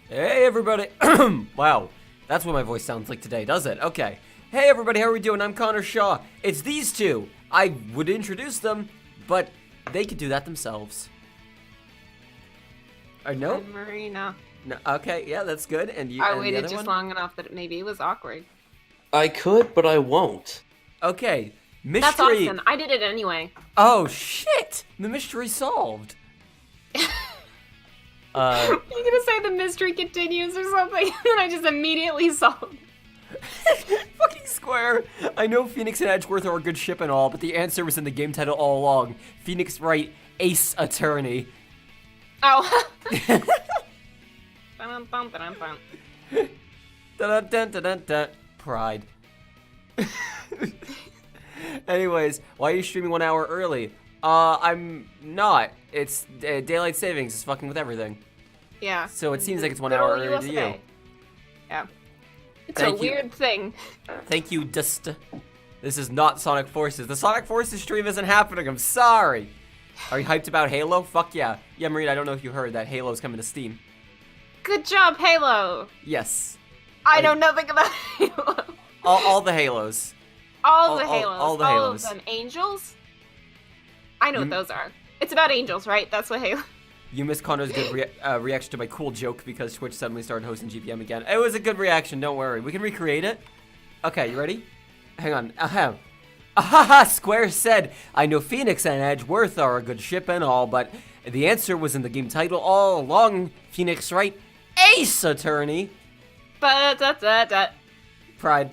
Hey everybody! Wow, that's what my voice sounds like today, does it? Okay. Hey everybody, how are we doing? I'm Connor Shaw. It's these two. I would introduce them, but they could do that themselves. No? I'm Marina. No? Okay, yeah, that's good. And you? I and the waited other just one? long enough that maybe it was awkward. I could, but I won't. Okay, mystery. That's awesome. I did it anyway. Oh shit! The mystery solved. Are you gonna say the mystery continues or something? And I just immediately solved. Fucking square. I know Phoenix and Edgeworth are a good ship and all, but the answer was in the game title all along. Phoenix Wright, Ace Attorney. Oh. Ba-dum-bum. Dun-dun-dun-dun-dun. Pride. Anyways, why are you streaming 1 hour early? I'm not. It's daylight savings is fucking with everything. Yeah. So it seems like it's 1 Good hour old earlier to you. USA. Yeah. It's Thank a you. weird thing. Thank you, Dust. This is not Sonic Forces. The Sonic Forces stream isn't happening. I'm sorry. Are you hyped about Halo? Fuck yeah. Yeah, Marina, I don't know if you heard that Halo's coming to Steam. Good job, Halo. Yes. I know nothing about Halo. All the Halos. All the Halos. all the All Halos. of them. Angels? I know what those are. It's about angels, right? That's what Halo... You missed Connor's good reaction to my cool joke because Twitch suddenly started hosting GPM again. It was a good reaction, don't worry. We can recreate it. Okay, you ready? Hang on. Ahaha, Square said, I know Phoenix and Edgeworth are a good ship and all, but the answer was in the game title all along. Phoenix Wright, Ace Attorney. Ba-da-da-da. Pride.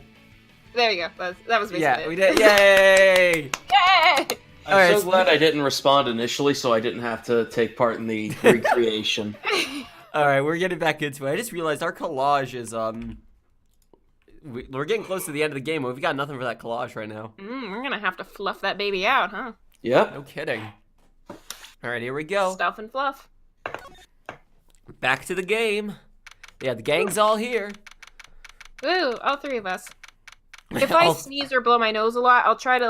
There you go. That was basically Yeah, it. we did. Yay! Yay! I'm Alright, so glad I didn't respond initially, so I didn't have to take part in the recreation. Alright, we're getting back into it. I just realized our collage is, we're getting close to the end of the game, but we've got nothing for that collage right now. We're gonna have to fluff that baby out, huh? Yep. No kidding. Alright, here we go. Stuff and fluff. Back to the game. Yeah, the gang's all here. Woo, all three of us. If I sneeze or blow my nose a lot, I'll try to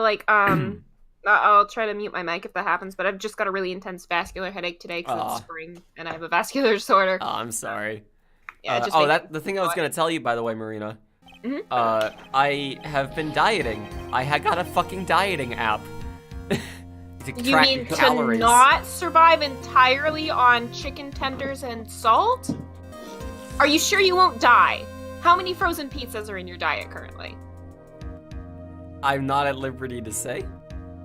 I'll try to mute my mic if that happens, but I've just got a really intense vascular headache today because it's spring and I have a vascular disorder. Oh, I'm sorry. Yeah, just the thing I was gonna tell you, by the way, Marina. I have been dieting. I had got a fucking dieting app. To You track mean calories. to not survive entirely on chicken tenders and salt? Are you sure you won't die? How many frozen pizzas are in your diet currently? I'm not at liberty to say.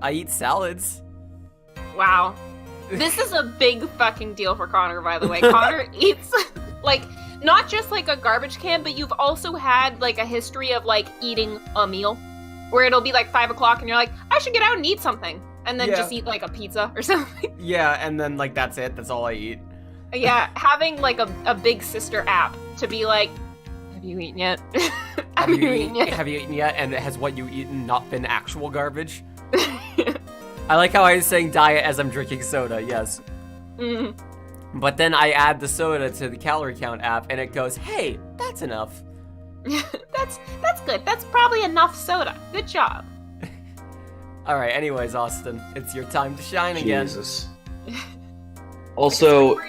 I eat salads. Wow. This is a big fucking deal for Connor, by the way. Connor eats, not just a garbage can, but you've also had, a history of, eating a meal. Where it'll be, 5 o'clock and you're like, I should get out and eat something. And then just eat, a pizza or something. Yeah, and then, that's it. That's all I eat. Yeah, having, a big sister app to be like, have you eaten yet? Have you eaten yet? Have you eaten yet? And has what you eaten not been actual garbage? I like how I was saying diet as I'm drinking soda, yes. But then I add the soda to the calorie count app and it goes, hey, that's enough. That's good. That's probably enough soda. Good job. Alright, anyways, Austin, it's your time to shine again. Jesus. Also,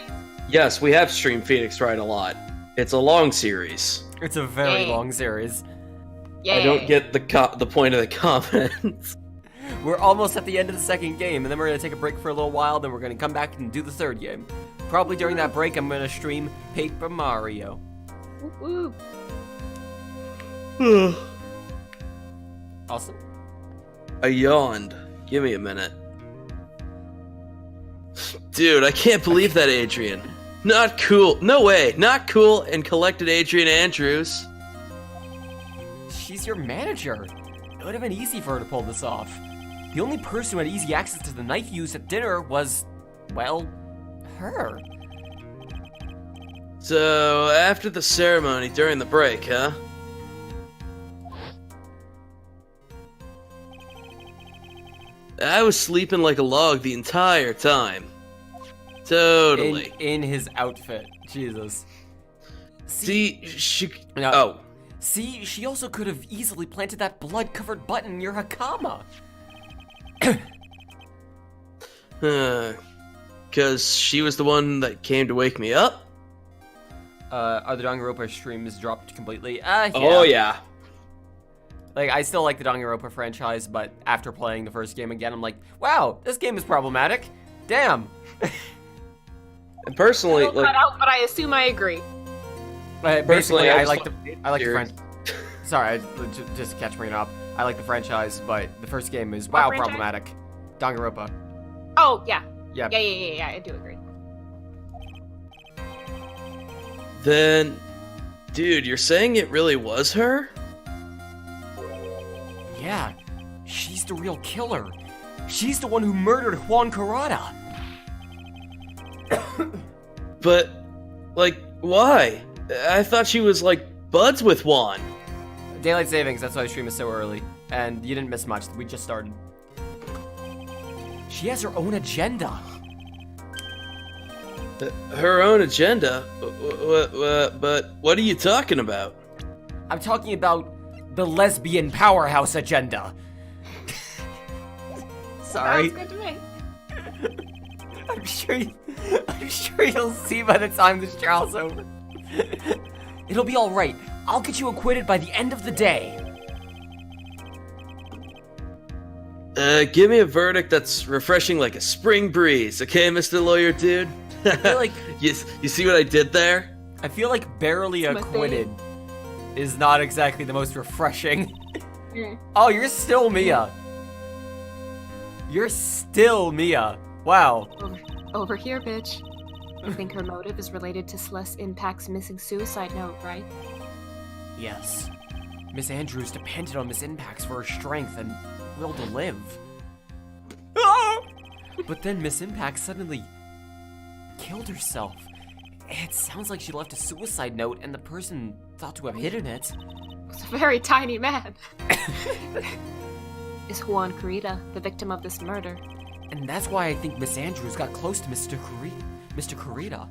yes, we have streamed Phoenix Wright a lot. It's a long series. It's a very Yay. long series. Yay. I don't get the point of the comment. We're almost at the end of the second game, and then we're going to take a break for a little while, then we're going to come back and do the third game. Probably during that break, I'm going to stream Paper Mario. Woo. Awesome. I yawned. Give me a minute. Dude, I can't believe that, Adrian. Not cool. No way. Not cool and collected Adrian Andrews. She's your manager. It would have been easy for her to pull this off. The only person who had easy access to the knife used at dinner was, well, her. So, after the ceremony during the break, huh? I was sleeping like a log the entire time. Totally. In his outfit. Jesus. See, she... No. Oh. See, she also could have easily planted that blood-covered button in your Hakama. Because she was the one that came to wake me up? Are the Danganronpa streams dropped completely? Yeah. Oh yeah. Like, I still like the Danganronpa franchise, but after playing the first game again, I'm like, wow, this game is problematic. Damn. And personally, Cut out, but I assume I agree. But Personally, basically, I I just like the series. franchise. Sorry, just catch me up. I like the franchise, but the first game is wow franchise? problematic. Danganronpa. Oh, yeah. Yep. Yeah, I do agree. Then, dude, you're saying it really was her? Yeah, she's the real killer. She's the one who murdered Juan Carrata. But, like, why? I thought she was, like, buds with Juan. Daylight savings, that's why I stream is so early. And you didn't miss much, we just started. She has her own agenda. Her own agenda? But what are you talking about? I'm talking about the lesbian powerhouse agenda. Sorry. Sounds good to me. I'm sure you'll see by the time this trial's over. It'll be all right. I'll get you acquitted by the end of the day. Give me a verdict that's refreshing like a spring breeze, okay, Mr. Lawyer Dude? I feel like you see what I did there? I feel like barely It's my acquitted is not exactly the most refreshing. Mm. Oh, you're still Mia. You're still Mia. Wow. Over here, bitch. I think her motive is related to Celeste Impact's missing suicide note, right? Yes. Miss Andrews depended on Miss Impacts for her strength and will to live. But then Miss Impact suddenly killed herself. It sounds like she left a suicide note and the person thought to have hidden it. It's a very tiny man. Is Juan Carrita the victim of this murder? And that's why I think Miss Andrews got close to Mr. Carrita.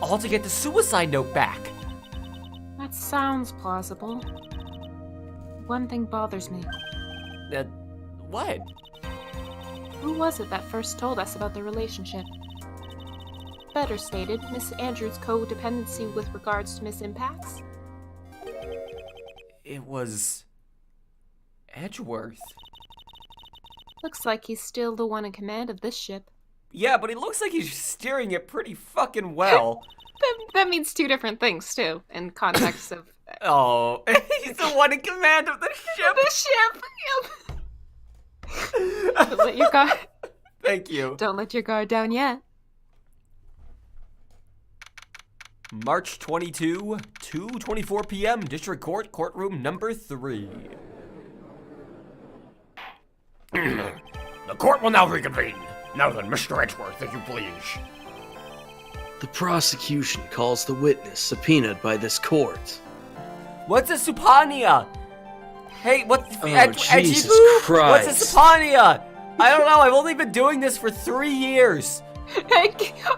All to get the suicide note back. That sounds plausible. One thing bothers me. What? Who was it that first told us about the relationship? Better stated, Miss Andrews' codependency with regards to Miss Impacts? It was Edgeworth. Looks like he's still the one in command of this ship. Yeah, but it looks like he's steering it pretty fucking well. That means two different things, too, in context of... Oh, he's the one in command of the ship. the ship! Yep. Don't let your guard... Thank you. Don't let your guard down yet. March 22, 2:24 p.m., District Court, courtroom number 3. The court will now reconvene. Now then, Mr. Edgeworth, if you please. The prosecution calls the witness subpoenaed by this court. What's a supania? Hey, what's Jesus What's Christ. a supania? I don't know. I've only been doing this for 3 years.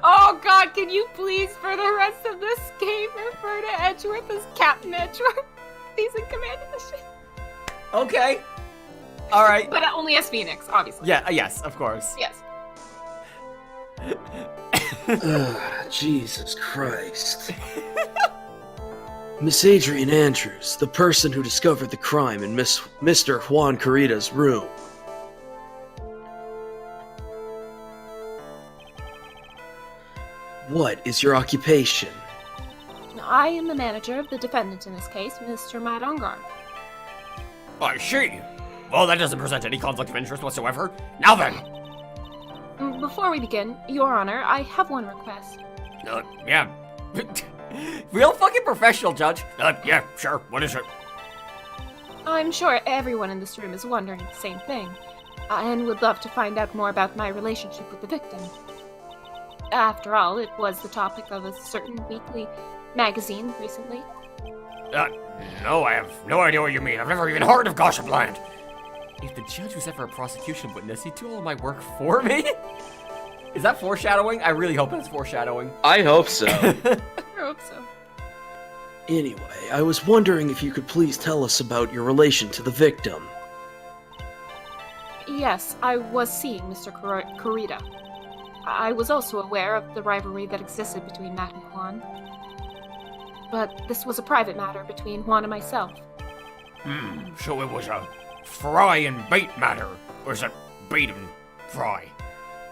Oh god, can you please, for the rest of this game, refer to Edgeworth as Captain Edgeworth? He's in command of the ship. Okay. All right. But only as Phoenix, obviously. Yeah. Yes. Of course. Yes. Jesus Christ. Miss Adrian Andrews, the person who discovered the crime in Mr. Juan Carrita's room. What is your occupation? I am the manager of the defendant in this case, Mr. Matt Ongard. I see. Well, that doesn't present any conflict of interest whatsoever. Now then. Before we begin, Your Honor, I have one request. Yeah. Real fucking professional, Judge. Yeah, sure. What is it? I'm sure everyone in this room is wondering the same thing, and would love to find out more about my relationship with the victim. After all, it was the topic of a certain weekly magazine recently. No, I have no idea what you mean. I've never even heard of Gossip Land. If the judge was ever a prosecution witness, he'd do all my work for me? Is that foreshadowing? I really hope it's foreshadowing. I hope so. I hope so. Anyway, I was wondering if you could please tell us about your relation to the victim. Yes, I was seeing Mr. Carrita. I was also aware of the rivalry that existed between Matt and Juan. But this was a private matter between Juan and myself. So it was a fry and bait matter. Or is it bait and fry?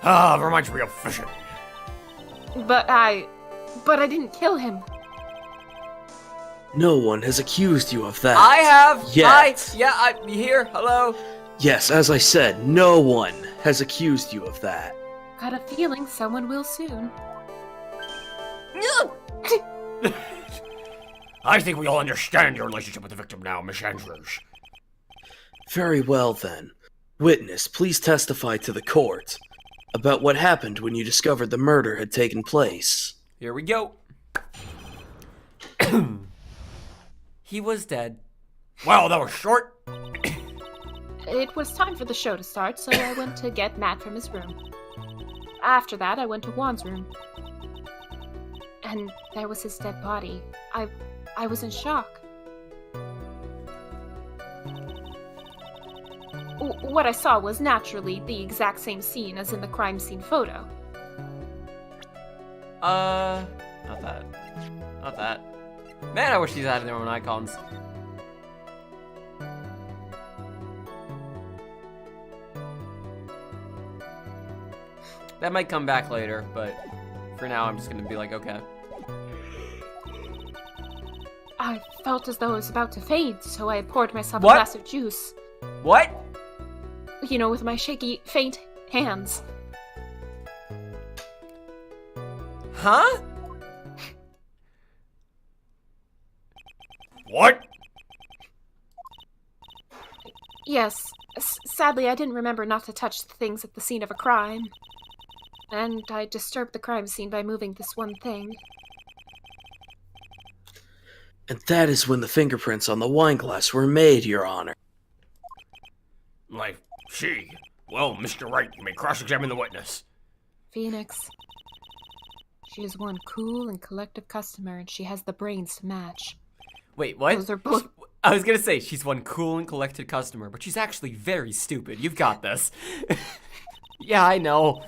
Ah, reminds me of fishing. But I didn't kill him. No one has accused you of that. I have. Yet. I'm here. Hello. Yes, as I said, no one has accused you of that. Got a feeling someone will soon. I think we all understand your relationship with the victim now, Miss Andrews. Very well then. Witness, please testify to the court about what happened when you discovered the murder had taken place. Here we go. He was dead. Well, that was short. It was time for the show to start, so I went to get Matt from his room. After that, I went to Juan's room. And there was his dead body. I was in shock. What I saw was naturally the exact same scene as in the crime scene photo. Not that. Not that. Man, I wish these had their own icons. That might come back later, but for now I'm just gonna be like, okay. I felt as though I was about to faint, so I poured myself What? a glass of juice. What? You know, with my shaky, faint hands. Huh? What? Yes, sadly I didn't remember not to touch the things at the scene of a crime. And I disturbed the crime scene by moving this one thing. And that is when the fingerprints on the wine glass were made, Your Honor. Like, she. Well, Mr. Wright, you may cross-examine the witness. Phoenix. She is one cool and collective customer, and she has the brains to match. Wait, what? Those are both. I was gonna say, she's one cool and collected customer, but she's actually very stupid. You've got this. Yeah, I know.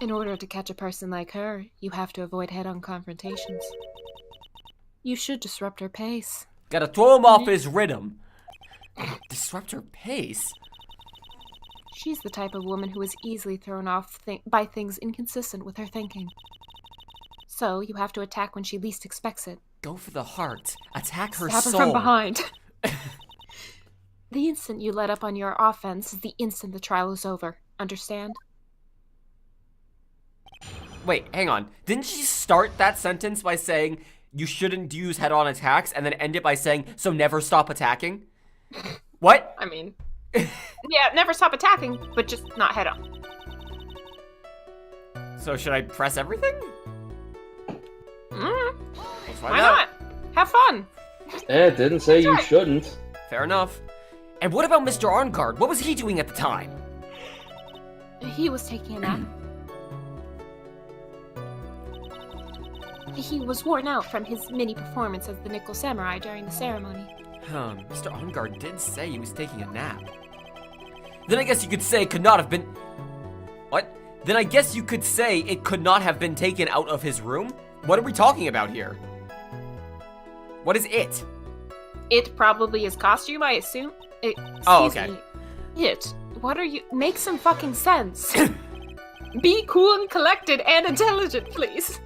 In order to catch a person like her, you have to avoid head-on confrontations. You should disrupt her pace. Gotta throw him off his rhythm. Disrupt her pace? She's the type of woman who is easily thrown off by things inconsistent with her thinking. So, you have to attack when she least expects it. Go for the heart. Attack her Stab her soul. from behind. The instant you let up on your offense is the instant the trial is over. Understand? Wait, hang on. Didn't she start that sentence by saying you shouldn't use head-on attacks and then end it by saying, so never stop attacking? What? I mean, yeah, never stop attacking, but just not head on. So should I press everything? Let's find Why out. not? Have fun. It didn't say you right. shouldn't. Fair enough. And what about Mr. Arngard? What was he doing at the time? He was taking a nap. He was worn out from his mini performance as the Nickel Samurai during the ceremony. Mr. Arngard did say he was taking a nap. Then I guess you could say it could not have been... What? Then I guess you could say it could not have been taken out of his room? What are we talking about here? What is it? It probably his costume, I assume. Oh, Excuse okay. me. It. What are you... Make some fucking sense. Be cool and collected and intelligent, please.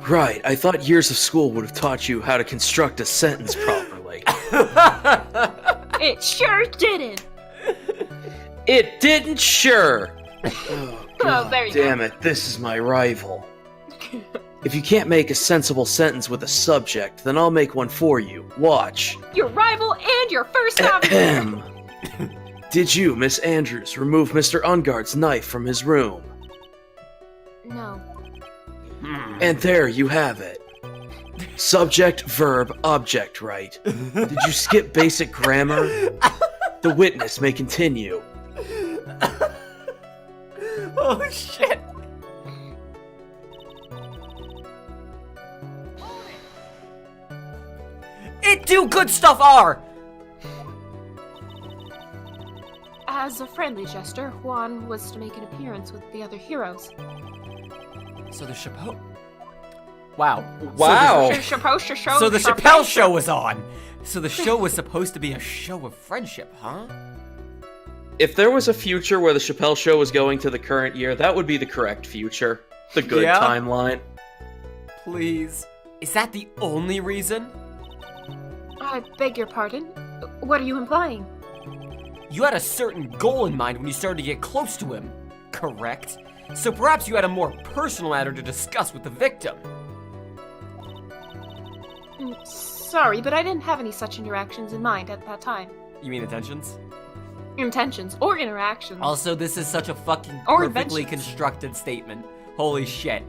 Right, I thought years of school would have taught you how to construct a sentence properly. It sure didn't. It didn't, sure. Oh, God, there you damn it, this is my rival. If you can't make a sensible sentence with a subject, then I'll make one for you. Watch. Your rival and your first nominee. Ahem. Did you, Miss Andrews, remove Mr. Ungard's knife from his room? No. And there you have it. Subject, verb, object, right? Did you skip basic grammar? The witness may continue. Oh, shit. It do good stuff, R! As a friendly gesture, Juan was to make an appearance with the other heroes. So the Chappelle. Wow. Wow. So the Chappelle show was on. So the show was supposed to be a show of friendship, huh? If there was a future where the Chappelle Show was going to the current year, that would be the correct future. The good Yeah? timeline. Please. Is that the only reason? I beg your pardon? What are you implying? You had a certain goal in mind when you started to get close to him, correct? So perhaps you had a more personal matter to discuss with the victim. Sorry, but I didn't have any such interactions in mind at that time. You mean intentions? Intentions or interactions. Also, this is such a fucking Or perfectly inventions. constructed statement. Holy shit.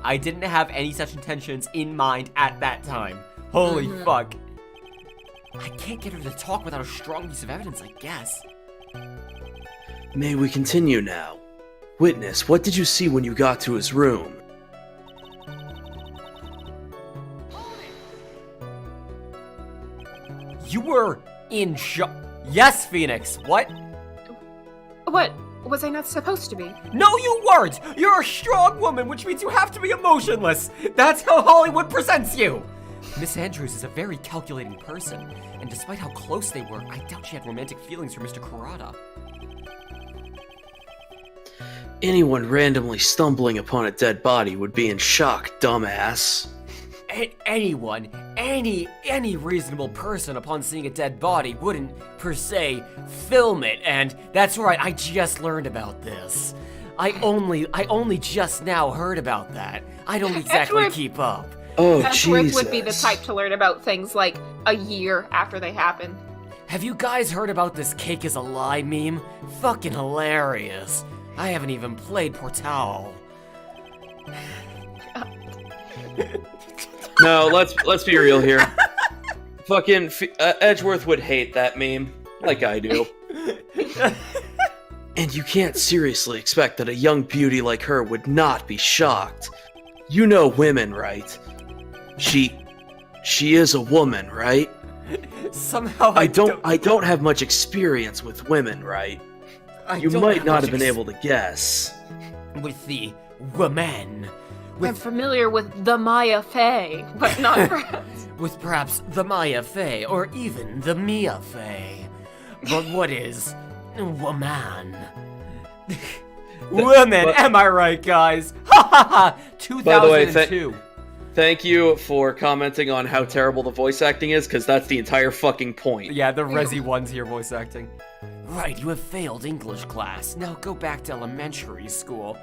I didn't have any such intentions in mind at that time. Holy fuck. I can't get her to talk without a strong piece of evidence, I guess. May we continue now? Witness, what did you see when you got to his room? You were in shock. Yes, Phoenix. What? What? Was I not supposed to be? No, you weren't! You're a strong woman, which means you have to be emotionless! That's how Hollywood presents you! Miss Andrews is a very calculating person, and despite how close they were, I doubt she had romantic feelings for Mr. Kurata. Anyone randomly stumbling upon a dead body would be in shock, dumbass. Anyone, any reasonable person upon seeing a dead body wouldn't, per se, film it, and that's right, I just learned about this. I only just now heard about that. I don't exactly Edgeworth- keep up. Oh, Edgeworth Jesus. would be the type to learn about things like a year after they happened. Have you guys heard about this cake is a lie meme? Fucking hilarious. I haven't even played Portal. No, let's be real here. Fucking Edgeworth would hate that meme, like I do. And you can't seriously expect that a young beauty like her would not be shocked. You know women, right? She is a woman, right? Somehow I don't have much experience with women, right? You might not have been able to guess. with the woman. I'm familiar with the Maya Fey, but not perhaps. With perhaps the Maya Fey, or even the Mia Fey. But what is woman? Woman, am I right, guys? Ha ha ha! 2002. By the way, thank you for commenting on how terrible the voice acting is, because that's the entire fucking point. Yeah, the Resi ones here voice acting. Right, you have failed English class. Now go back to elementary school.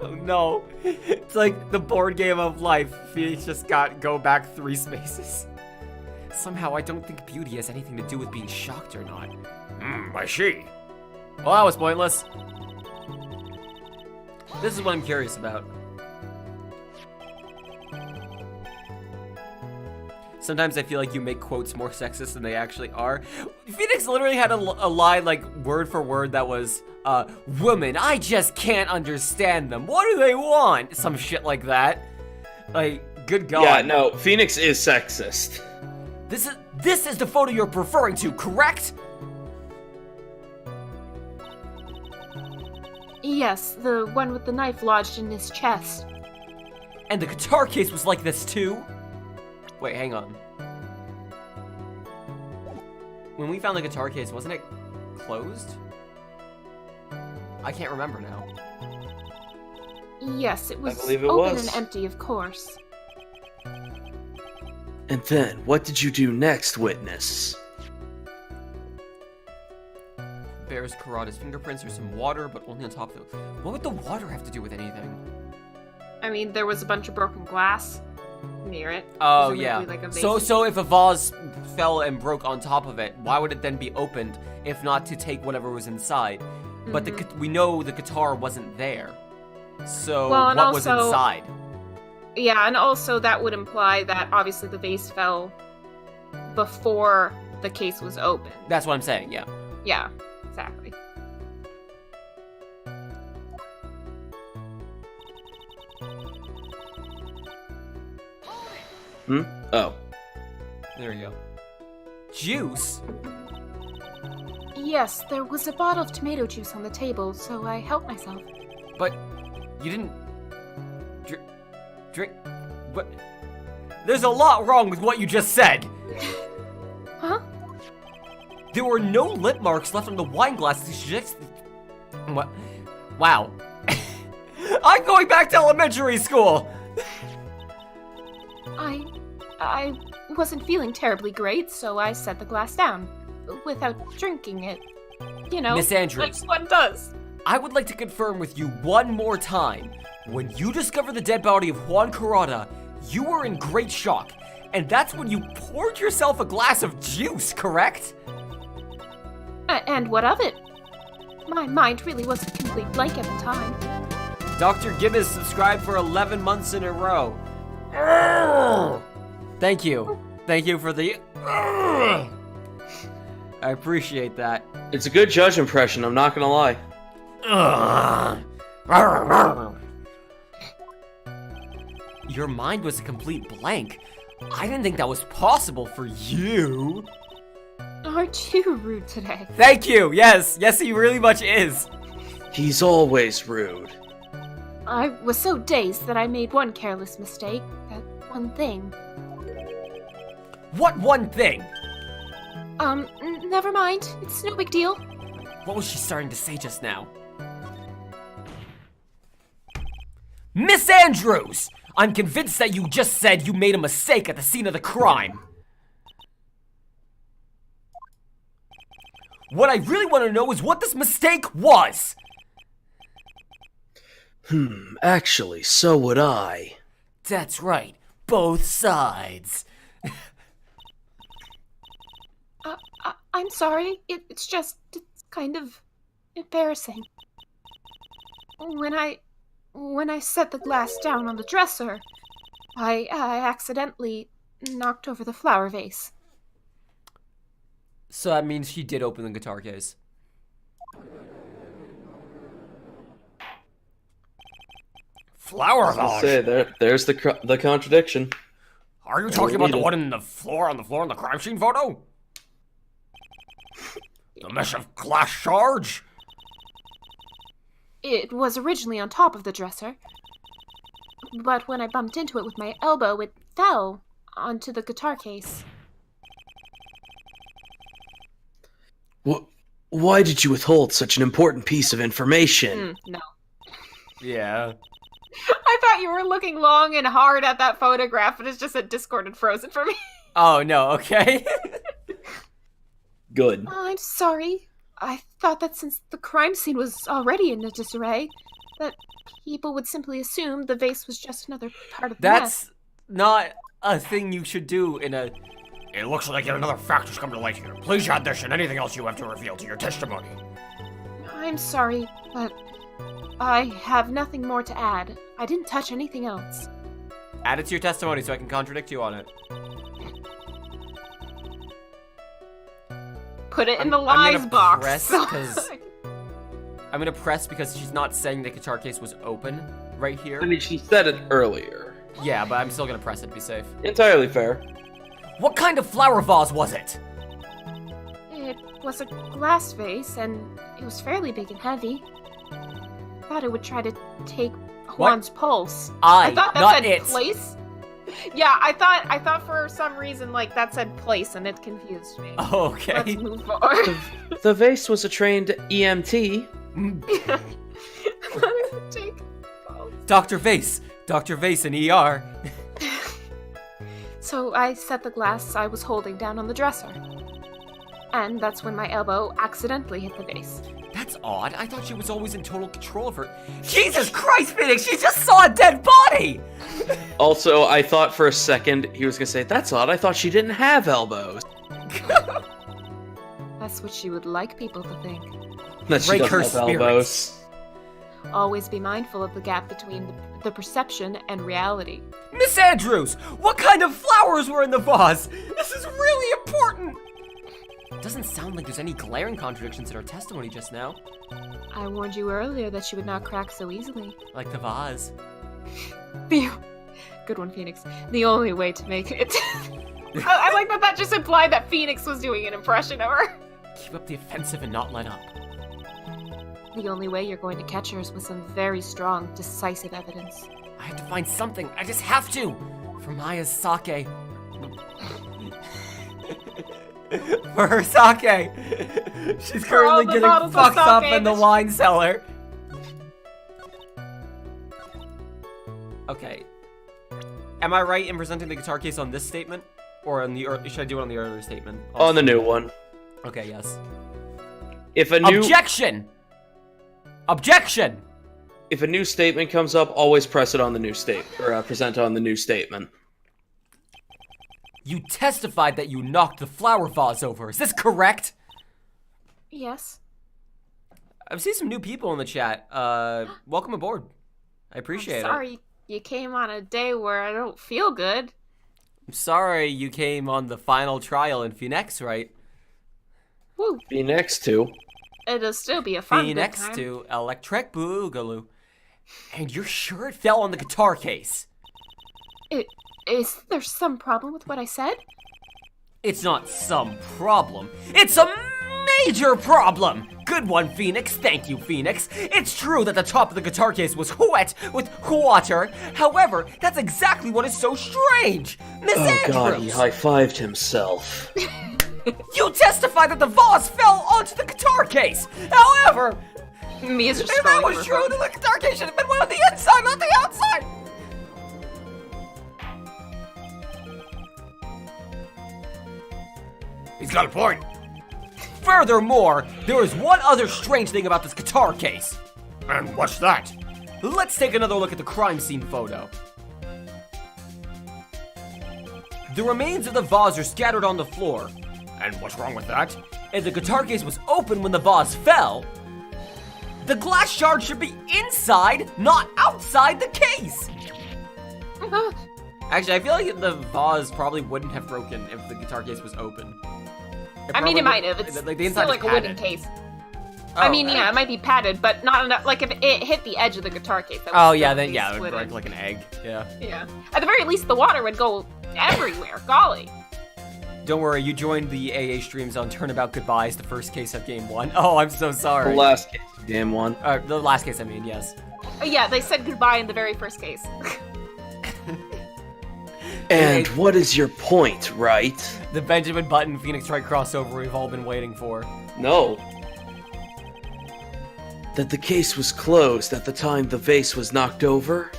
Oh no. It's like the board game of life. Phoenix just got go back 3 spaces. Somehow I don't think beauty has anything to do with being shocked or not. I see. Well, that was pointless. This is what I'm curious about. Sometimes I feel like you make quotes more sexist than they actually are. Phoenix literally had a line, like, word for word that was, woman, I just can't understand them. What do they want? Some shit like that. Like, good God. Yeah, no, Phoenix is sexist. This is the photo you're referring to, correct? Yes, the one with the knife lodged in his chest. And the guitar case was like this too? Wait, hang on. When we found the guitar case, wasn't it closed? I can't remember now. Yes, it was believe it open was. and empty, of course. And then, what did you do next, witness? Bears Kurata's fingerprints or some water, but only on top of it. What would the water have to do with anything? I mean, there was a bunch of broken glass near it. Oh, presumably yeah. like a vase. So if a vase fell and broke on top of it, why would it then be opened if not to take whatever was inside? But we know the guitar wasn't there. So Well, and what was also- inside? Yeah, and also that would imply that obviously the vase fell before the case was opened. That's what I'm saying, yeah. Yeah, exactly. Oh. There you go. Juice? Yes, there was a bottle of tomato juice on the table, so I helped myself. But you didn't drink. What? There's a lot wrong with what you just said. Huh? There were no lip marks left on the wine glass. What? Wow. I'm going back to elementary school. I wasn't feeling terribly great, so I set the glass down without drinking it. You know, Miss Andrews. like one does. I would like to confirm with you one more time. When you discovered the dead body of Juan Carrata, you were in great shock. And that's when you poured yourself a glass of juice, correct? And what of it? My mind really was a complete blank at the time. Dr. Gibbs subscribed for 11 months in a row. Thank you. Thank you for the... I appreciate that. It's a good judge impression, I'm not gonna lie. Your mind was a complete blank. I didn't think that was possible for you. Aren't you rude today? Thank you. Yes, he really much is. He's always rude. I was so dazed that I made one careless mistake. That one thing. What one thing? Never mind. It's no big deal. What was she starting to say just now? Miss Andrews! I'm convinced that you just said you made a mistake at the scene of the crime. What I really want to know is what this mistake was. Actually, so would I. That's right. Both sides. I'm sorry. It's kind of embarrassing. When I set the glass down on the dresser, I accidentally knocked over the flower vase. So that means she did open the guitar case. Flower I'll vase. say, there's the contradiction. Are you talking about the one in the floor on the crime scene photo? The mesh of glass shards? It was originally on top of the dresser, but when I bumped into it with my elbow, it fell onto the guitar case. Why did you withhold such an important piece of information? No. Yeah. I thought you were looking long and hard at that photograph, but it's just a Discord and frozen for me. Oh, no, okay. Good. I'm sorry. I thought that since the crime scene was already in a disarray, that people would simply assume the vase was just another part of the mess. That's not a thing you should do in a... It looks like yet another fact has come to light here. Please add this and anything else you have to reveal to your testimony. I'm sorry, but I have nothing more to add. I didn't touch anything else. Add it to your testimony so I can contradict you on it. Put it in the lies box. I'm gonna press because she's not saying the guitar case was open right here. I mean, she said it earlier. Yeah, but I'm still gonna press it to be safe. Entirely fair. What kind of flower vase was it? It was a glass vase, and it was fairly big and heavy. Thought it would try to take Juan's pulse. I thought that not said it. place. Yeah, I thought for some reason like that said place, and it confused me. Okay. Let's move forward. The vase was a trained EMT. Take pulse. Dr. Vase in ER. So I set the glass I was holding down on the dresser. And that's when my elbow accidentally hit the vase. That's odd. I thought she was always in total control of her. Jesus Christ, Phoenix! She just saw a dead body! Also, I thought for a second he was gonna say, that's odd, I thought she didn't have elbows. That's what she would like people to think. That she Break doesn't her have spirits. elbows. Always be mindful of the gap between the perception and reality. Miss Andrews, what kind of flowers were in the vase? This is really important! It doesn't sound like there's any glaring contradictions in her testimony just now. I warned you earlier that she would not crack so easily. Like the vase. Good one, Phoenix. The only way to make it. I like that just implied that Phoenix was doing an impression of her. Keep up the offensive and not let up. The only way you're going to catch her is with some very strong, decisive evidence. I have to find something. I just have to. For Maya's sake. For her sake. She's currently the getting bottles of fucked up sake in the that wine cellar. Okay. Am I right in presenting the guitar case on this statement? Or on the should I do it on the earlier statement? On the new one. Okay, yes. If a new Objection! Objection! If a new statement comes up, always press it on the new statement, or present it on the new statement. You testified that you knocked the flower vase over. Is this correct? Yes. I've seen some new people in the chat. Welcome aboard. I appreciate it. Sorry you came on a day where I don't feel good. I'm sorry you came on the final trial in Phoenix, right? Woo. Be next to. It'll still be a fun good Phoenix time. to Electric Boogaloo. And you're sure it fell on the guitar case? Is there some problem with what I said? It's not some problem. It's a major problem! Good one, Phoenix. Thank you, Phoenix. It's true that the top of the guitar case was wet with water. However, that's exactly what is so strange. Miss Oh god, Andrews, he high-fived himself. you testified that the vase fell onto the guitar case. However, Mia's just if that scrolling was her true, phone. then the guitar case should have been on the inside, not the outside. He's got a point. Furthermore, there is one other strange thing about this guitar case. And what's that? Let's take another look at the crime scene photo. The remains of the vase are scattered on the floor. And what's wrong with that? If the guitar case was open when the vase fell, the glass shard should be inside, not outside the case. Actually, I feel like the vase probably wouldn't have broken if the guitar case was open. I mean, probably it might would- have. It's like the inside still is like a wooden padded. case. Oh, I mean, yeah, it might be padded, but not enough. Like, if it hit the edge of the guitar case. That would Oh still yeah, then be yeah, it would split break in. like an egg. Yeah. Yeah. At the very least, the water would go everywhere. Golly. Don't worry, you joined the AA streams on Turnabout Goodbyes, the first case of game 1. Oh, I'm so sorry. The last case of game 1. The last case, I mean, yes. Oh, yeah, they said goodbye in the very first case. And what is your point, right? The Benjamin Button Phoenix Wright crossover we've all been waiting for. No. That the case was closed at the time the vase was knocked over?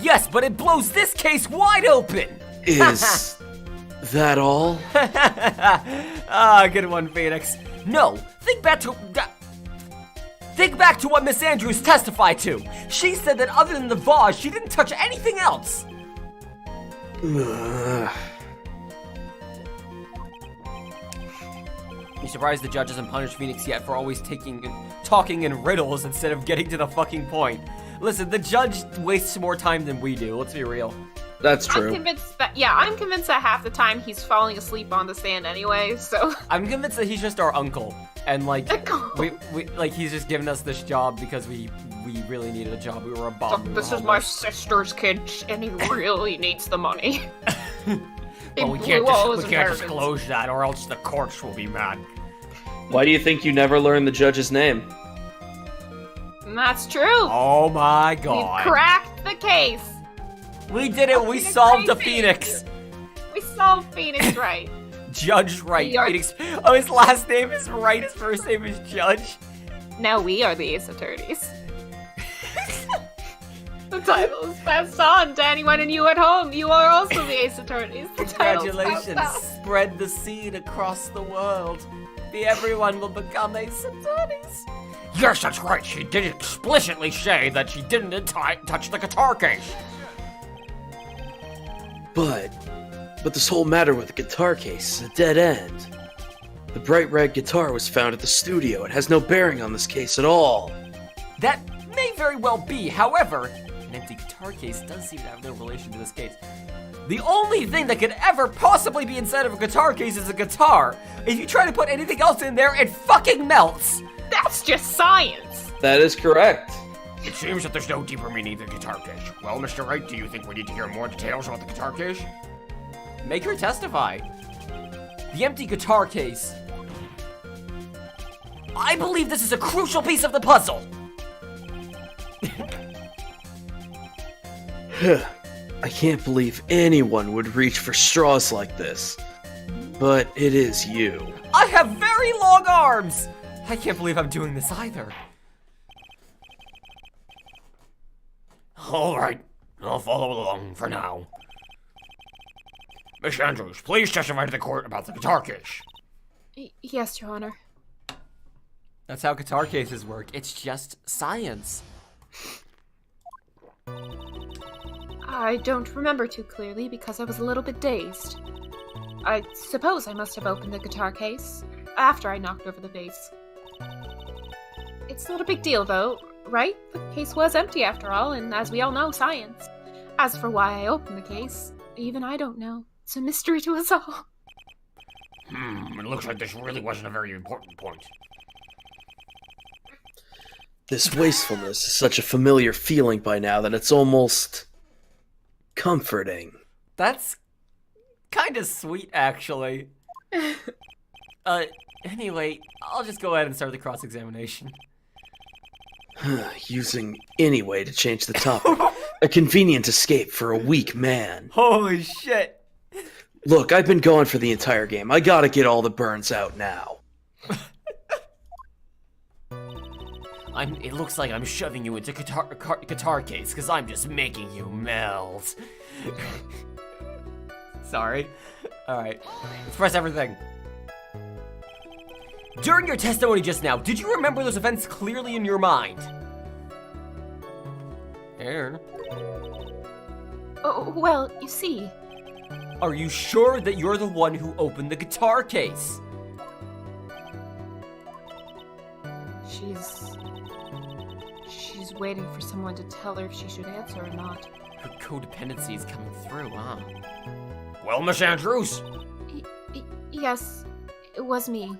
Yes, but it blows this case wide open! Is that all? Ah, good one, Phoenix. No, think back to what Miss Andrews testified to. She said that other than the vase, she didn't touch anything else. Ugh. You surprised the judge hasn't punished Phoenix yet for always talking in riddles instead of getting to the fucking point. Listen, the judge wastes more time than we do, let's be real. That's I'm true. convinced that half the time he's falling asleep on the stand anyway, so. I'm convinced that he's just our uncle. And like, we like he's just giving us this job because we really needed a job. We were a bomb. we were This is my homeless. sister's kid, and he really needs the money. But we can't disclose that, or else the courts will be mad. Why do you think you never learned the judge's name? And that's true. Oh my We've god. cracked the case. We did it. We Phoenix solved the Wright. Phoenix. We solved Phoenix Wright. Judge Wright. We are- Phoenix. Oh, his last name is Wright. His first name is Judge. Now we are the ace attorneys. The title is passed on to anyone and you at home. You are also the ace attorneys. The title's Congratulations. passed Spread the seed across the world. Everyone will become ace attorneys. Yes, that's right. She did explicitly say that she didn't touch the guitar case. But this whole matter with the guitar case is a dead end. The bright red guitar was found at the studio. It has no bearing on this case at all. That may very well be. However, an empty guitar case does seem to have no relation to this case. The only thing that could ever possibly be inside of a guitar case is a guitar. If you try to put anything else in there, it fucking melts. That's just science. That is correct. It seems that there's no deeper meaning to the guitar case. Well, Mr. Wright, do you think we need to hear more details about the guitar case? Make her testify. The empty guitar case I believe this is a crucial piece of the puzzle. I can't believe anyone would reach for straws like this. But it is you. I have very long arms. I can't believe I'm doing this either. All right, I'll follow along for now. Miss Andrews, please testify to the court about the guitar case. Yes, Your Honor. That's how guitar cases work. It's just science. I don't remember too clearly because I was a little bit dazed. I suppose I must have opened the guitar case after I knocked over the vase. It's not a big deal, though, right? The case was empty after all, and as we all know, science. As for why I opened the case, even I don't know. It's a mystery to us all. It looks like this really wasn't a very important point. This wastefulness is such a familiar feeling by now that it's almost comforting. That's kind of sweet, actually. Anyway, I'll just go ahead and start the cross-examination. Using anyway to change the topic. A convenient escape for a weak man. Holy shit. Look, I've been going for the entire game. I gotta get all the burns out now. It looks like I'm shoving you into guitar case because I'm just making you melt. Sorry. Alright, let's press everything. During your testimony just now, did you remember those events clearly in your mind? Aaron? Oh, well, you see. Are you sure that you're the one who opened the guitar case? She's waiting for someone to tell her if she should answer or not. Her codependency is coming through, huh? Well, Miss Andrews? Yes, it was me.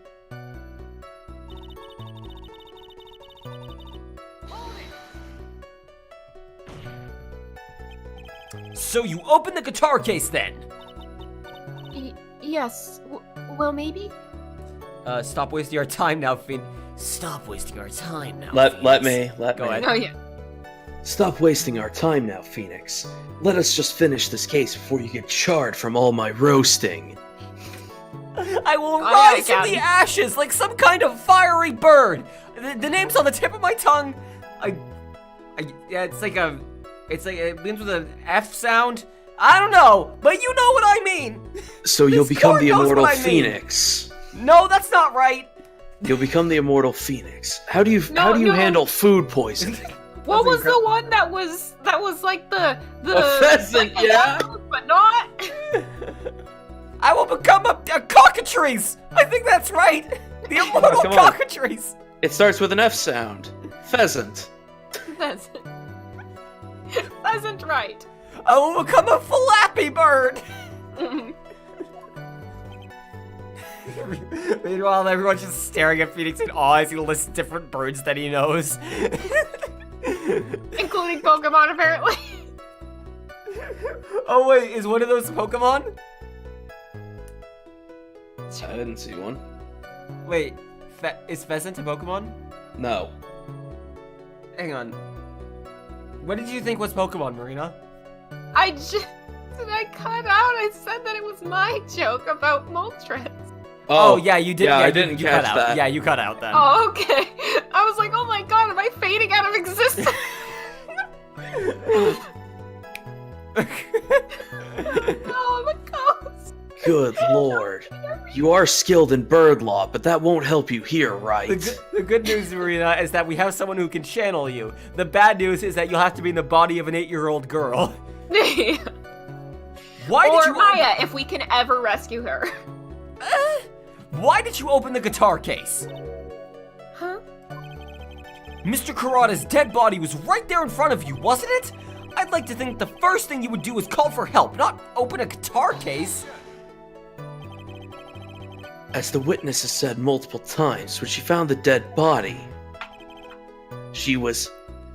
So you opened the guitar case then? Yes. Well, maybe? Stop wasting our time now, Finn. Stop wasting our time now, Let Phoenix. me. Go ahead. Oh, yeah. Stop wasting our time now, Phoenix. Let us just finish this case before you get charred from all my roasting. I will yeah, rise from Captain. the ashes like some kind of fiery bird. The name's on the tip of my tongue. Yeah, it's like it begins with an F sound. I don't know, but you know what I mean. So you'll This become card the knows immortal what I mean. Phoenix. No, that's not right. You'll become the immortal Phoenix. How do you No. handle food poisoning? What was incredible. the one that was like the A pheasant, yeah? but not? I will become a cockatrice. I think that's right. The immortal come on. cockatrice. It starts with an F sound. Pheasant. Pheasant. Pheasant, right. I will become a flappy bird. Meanwhile, everyone's just staring at Phoenix in awe as he lists different birds that he knows. Including Pokemon, apparently. Oh wait, is one of those Pokemon? I didn't see one. Wait, is Pheasant a Pokemon? No. Hang on. What did you think was Pokemon, Marina? Did I cut out? I said that it was my joke about Moltres. Oh yeah, you did. Yeah, I you- didn't you catch cut out. that. Yeah, you cut out then. Oh, okay. I was like, oh my god, am I fading out of existence? No, I'm a ghost. Good lord. You are skilled in bird law, but that won't help you here, right? The good news, Marina, is that we have someone who can channel you. The bad news is that you'll have to be in the body of an 8-year-old girl. Why Or did you Maya, if we can ever rescue her. Why did you open the guitar case? Huh? Mr. Kurata's dead body was right there in front of you, wasn't it? I'd like to think the first thing you would do is call for help, not open a guitar case. As the witness has said multiple times, when she found the dead body, she was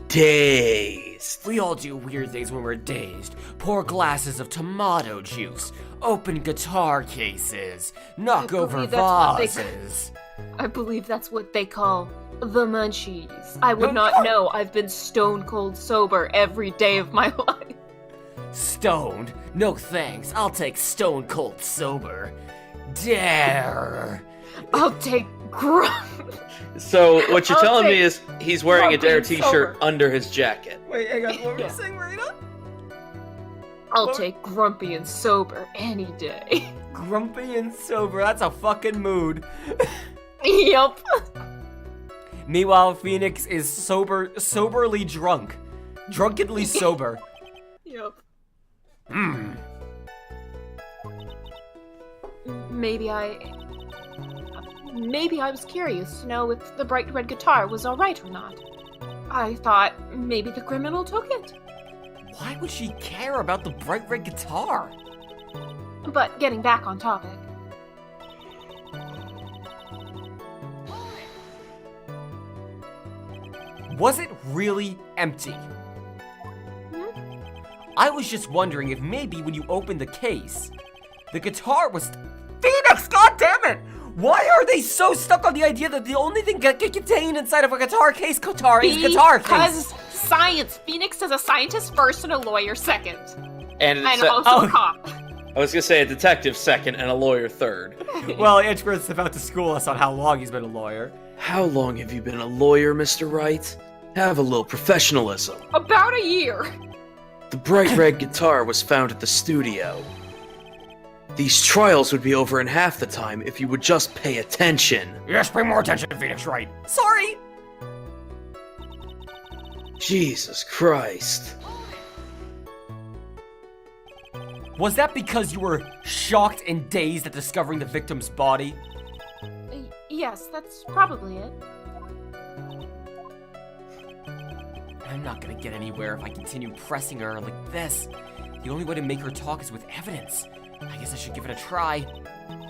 dazed. We all do weird things when we're dazed. Pour glasses of tomato juice, open guitar cases, knock I over believe that's what they- vases. I believe that's what they call the munchies. I would not know. I've been stone cold sober every day of my life. Stoned? No thanks. I'll take stone cold sober. Dare. I'll take grump. So what you're I'll telling me take is he's wearing a grumpy Dare and t-shirt sober. under his jacket. Wait, hang on. What were Yeah. you saying, Marina? I'll What? take grumpy and sober any day. Grumpy and sober. That's a fucking mood. Yup. Meanwhile, Phoenix is soberly drunk. Drunkenly sober. Yup. Hmm. Maybe I was curious to know if the bright red guitar was alright or not. I thought maybe the criminal took it. Why would she care about the bright red guitar? But getting back on topic. Was it really empty? I was just wondering if maybe when you opened the case, the guitar was... Phoenix, goddammit! Why are they so stuck on the idea that the only thing that can contain inside of a guitar case is guitar case? Because science. Phoenix is a scientist first and a lawyer second. And And so- also a cop. I was gonna say a detective second and a lawyer third. Well, Edgeworth's about to school us on how long he's been a lawyer. How long have you been a lawyer, Mr. Wright? Have a little professionalism. About a year. The bright red guitar was found at the studio. These trials would be over in half the time if you would just pay attention. Yes, pay more attention, Phoenix Wright. Sorry! Jesus Christ. Was that because you were shocked and dazed at discovering the victim's body? Yes, that's probably it. I'm not gonna get anywhere if I continue pressing her like this. The only way to make her talk is with evidence. I guess I should give it a try.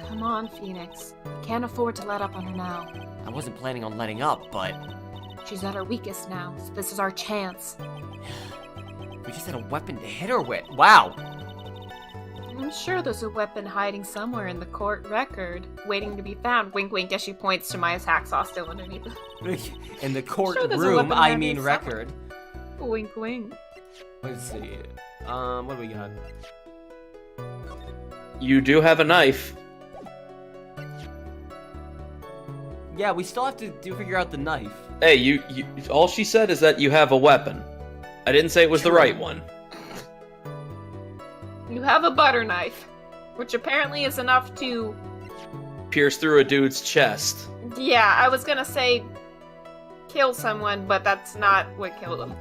Come on, Phoenix. Can't afford to let up on her now. I wasn't planning on letting up, but She's at her weakest now, so this is our chance. we just had a weapon to hit her with. Wow. I'm sure there's a weapon hiding somewhere in the court record, waiting to be found. Wink, wink, as she points to my hacksaw still underneath. In the Sure, there's a courtroom, weapon I there mean somewhere. record. Wink, wink. Let's see. What do we got? You do have a knife. Yeah, we still have to figure out the knife. Hey, you all she said is that you have a weapon. I didn't say it was the True. right one. You have a butter knife, which apparently is enough to... Pierce through a dude's chest. Yeah, I was gonna say kill someone, but that's not what killed him.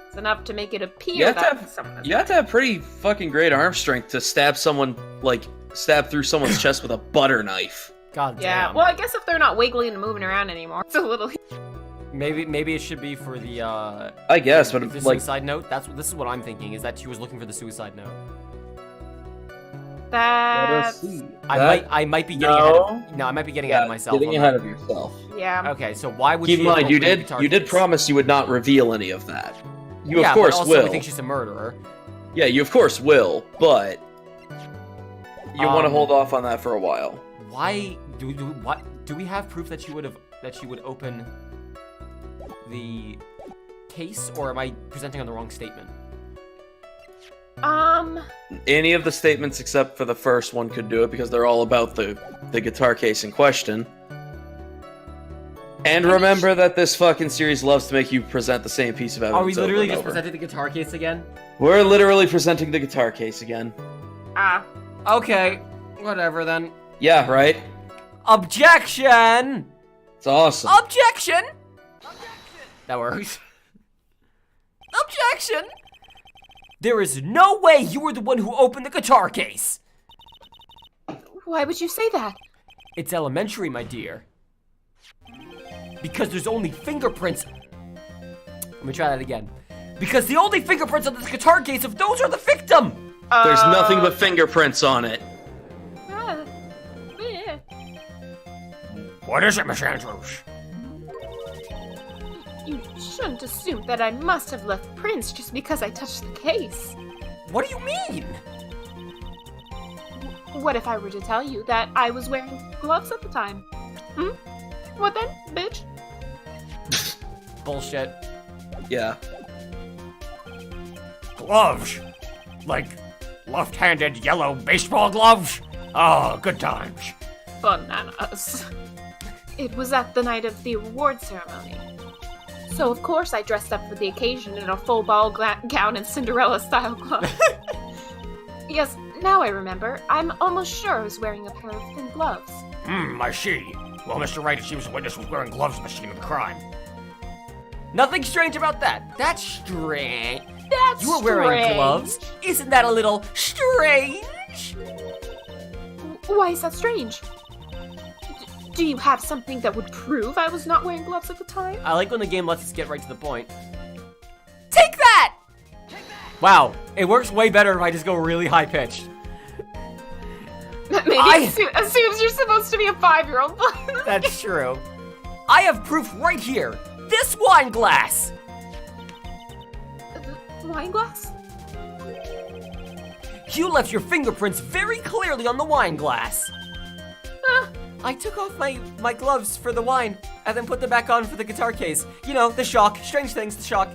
It's enough to make it appear that someone is... You have to have pretty fucking great arm strength to stab someone, stab through someone's chest with a butter knife. God Yeah, damn. well, I guess if they're not wiggling and moving around anymore, it's a little... Maybe it should be for the I guess, but the like, suicide note. This is what I'm thinking. Is that she was looking for the suicide note. That's... I might be getting I might be getting ahead of myself. getting on ahead that. of yourself. Yeah. Okay, so why would Keep she in mind, have you opened the did guitar you did case? promise you would not reveal any of that. You Yeah, of course but also will. we think she's a murderer. Yeah, you of course will, but you want to Um, hold off on that for a while. Why do we have proof that she would open the case, or am I presenting on the wrong statement? Any of the statements except for the first one could do it because they're all about the guitar case in question. And remember that this fucking series loves to make you present the same piece of evidence. Are we literally over and just over. presenting the guitar case again? We're literally presenting the guitar case again. Okay, whatever then. Yeah, right? Objection! It's awesome. Objection! That works. Objection! There is no way you were the one who opened the guitar case! Why would you say that? It's elementary, my dear. Because there's only fingerprints. Let me try that again. Because the only fingerprints on this guitar case, if those are the victim! There's nothing but fingerprints on it. Yeah. What is it, Miss Andrews? You shouldn't assume that I must have left prints just because I touched the case. What do you mean? What if I were to tell you that I was wearing gloves at the time? What then, bitch? Bullshit. Yeah. Gloves. Like left-handed yellow baseball gloves. Oh, good times. Bananas. It was at the night of the award ceremony. So of course I dressed up for the occasion in a full ball gown and Cinderella-style gloves. Yes, now I remember. I'm almost sure I was wearing a pair of thin gloves. I see. Well, Mr. Wright, it seems the witness was wearing gloves at the scene of the crime. Nothing strange about that. That's strange. That's You were wearing strange. gloves? Isn't that a little strange? Why is that strange? Do you have something that would prove I was not wearing gloves at the time? I like when the game lets us get right to the point. Take that! Wow, it works way better if I just go really high-pitched. Maybe assumes you're supposed to be a 5-year-old. That's true. I have proof right here. This wine glass! Wine glass? You left your fingerprints very clearly on the wine glass. I took off my gloves for the wine and then put them back on for the guitar case. You know, the shock. Strange things, the shock.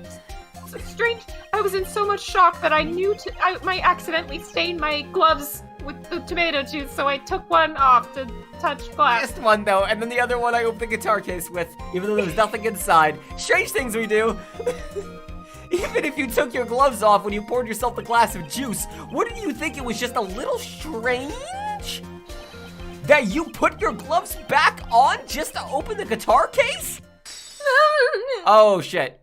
Strange. I was in so much shock that I knew I might accidentally stain my gloves with the tomato juice, so I took one off to touch glass. Just one though, and then the other one I opened the guitar case with, even though there was nothing inside. Strange things we do. Even if you took your gloves off when you poured yourself the glass of juice, wouldn't you think it was just a little strange? That you put your gloves back on just to open the guitar case? Oh shit.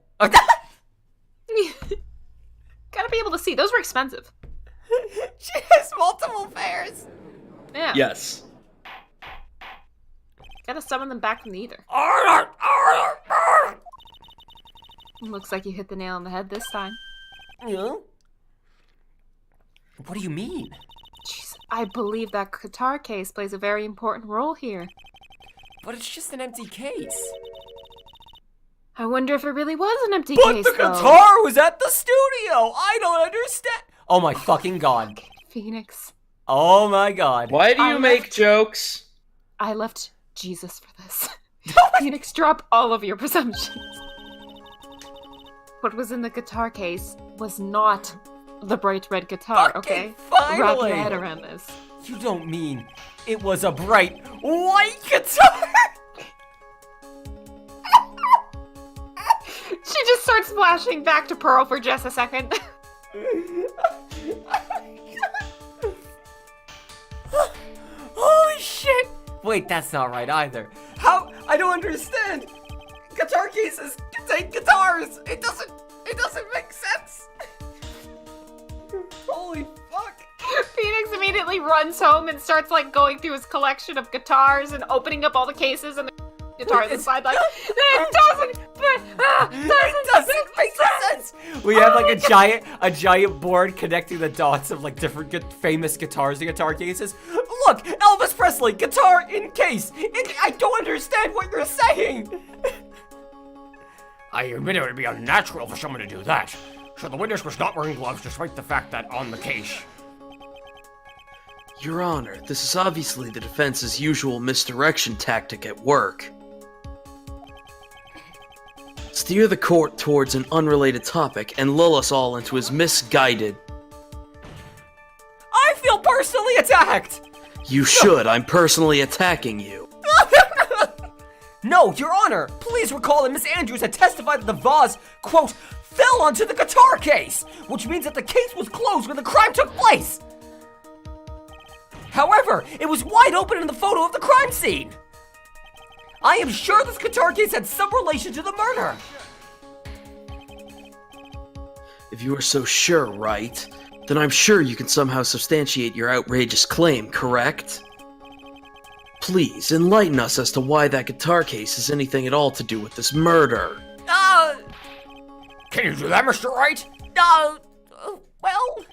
Gotta be able to see. Those were expensive. She has multiple pairs. Yeah. Yes. Gotta summon them back from the ether. Looks like you hit the nail on the head this time. Yeah? What do you mean? Jeez, I believe that guitar case plays a very important role here. But it's just an empty case. I wonder if it really was an empty But case, the though. guitar was at the studio! I don't understand! Oh my fucking god. Phoenix. Oh my god. Why do you I make left- jokes? I left Jesus for this. Phoenix, drop all of your presumptions. What was in the guitar case was not the bright red guitar, okay? Wrap Finally! your head around this. You don't mean it was a bright white guitar? She just starts flashing back to Pearl for just a second. Holy shit! Wait, that's not right either. How? I don't understand. Guitar cases contain guitars. It doesn't make sense. Holy fuck. Phoenix immediately runs home and starts like going through his collection of guitars and opening up all the cases and the guitars inside like it doesn't make sense. We have like a giant board connecting the dots of like different famous guitars and guitar cases. Look, Elvis Presley, guitar in case. I don't understand what you're saying. I admit it would be unnatural for someone to do that. So the witness was not wearing gloves despite the fact that on the case. Your Honor, this is obviously the defense's usual misdirection tactic at work. Steer the court towards an unrelated topic and lull us all into his misguided... I feel personally attacked. You should, I'm personally attacking you. No, Your Honor, please recall that Miss Andrews had testified that the vase, quote, fell onto the guitar case, which means that the case was closed when the crime took place. However, it was wide open in the photo of the crime scene. I am sure this guitar case had some relation to the murder. If you are so sure, Wright, then I'm sure you can somehow substantiate your outrageous claim, correct? Please, enlighten us as to why that guitar case has anything at all to do with this murder. Can you do that, Mr. Wright? Well...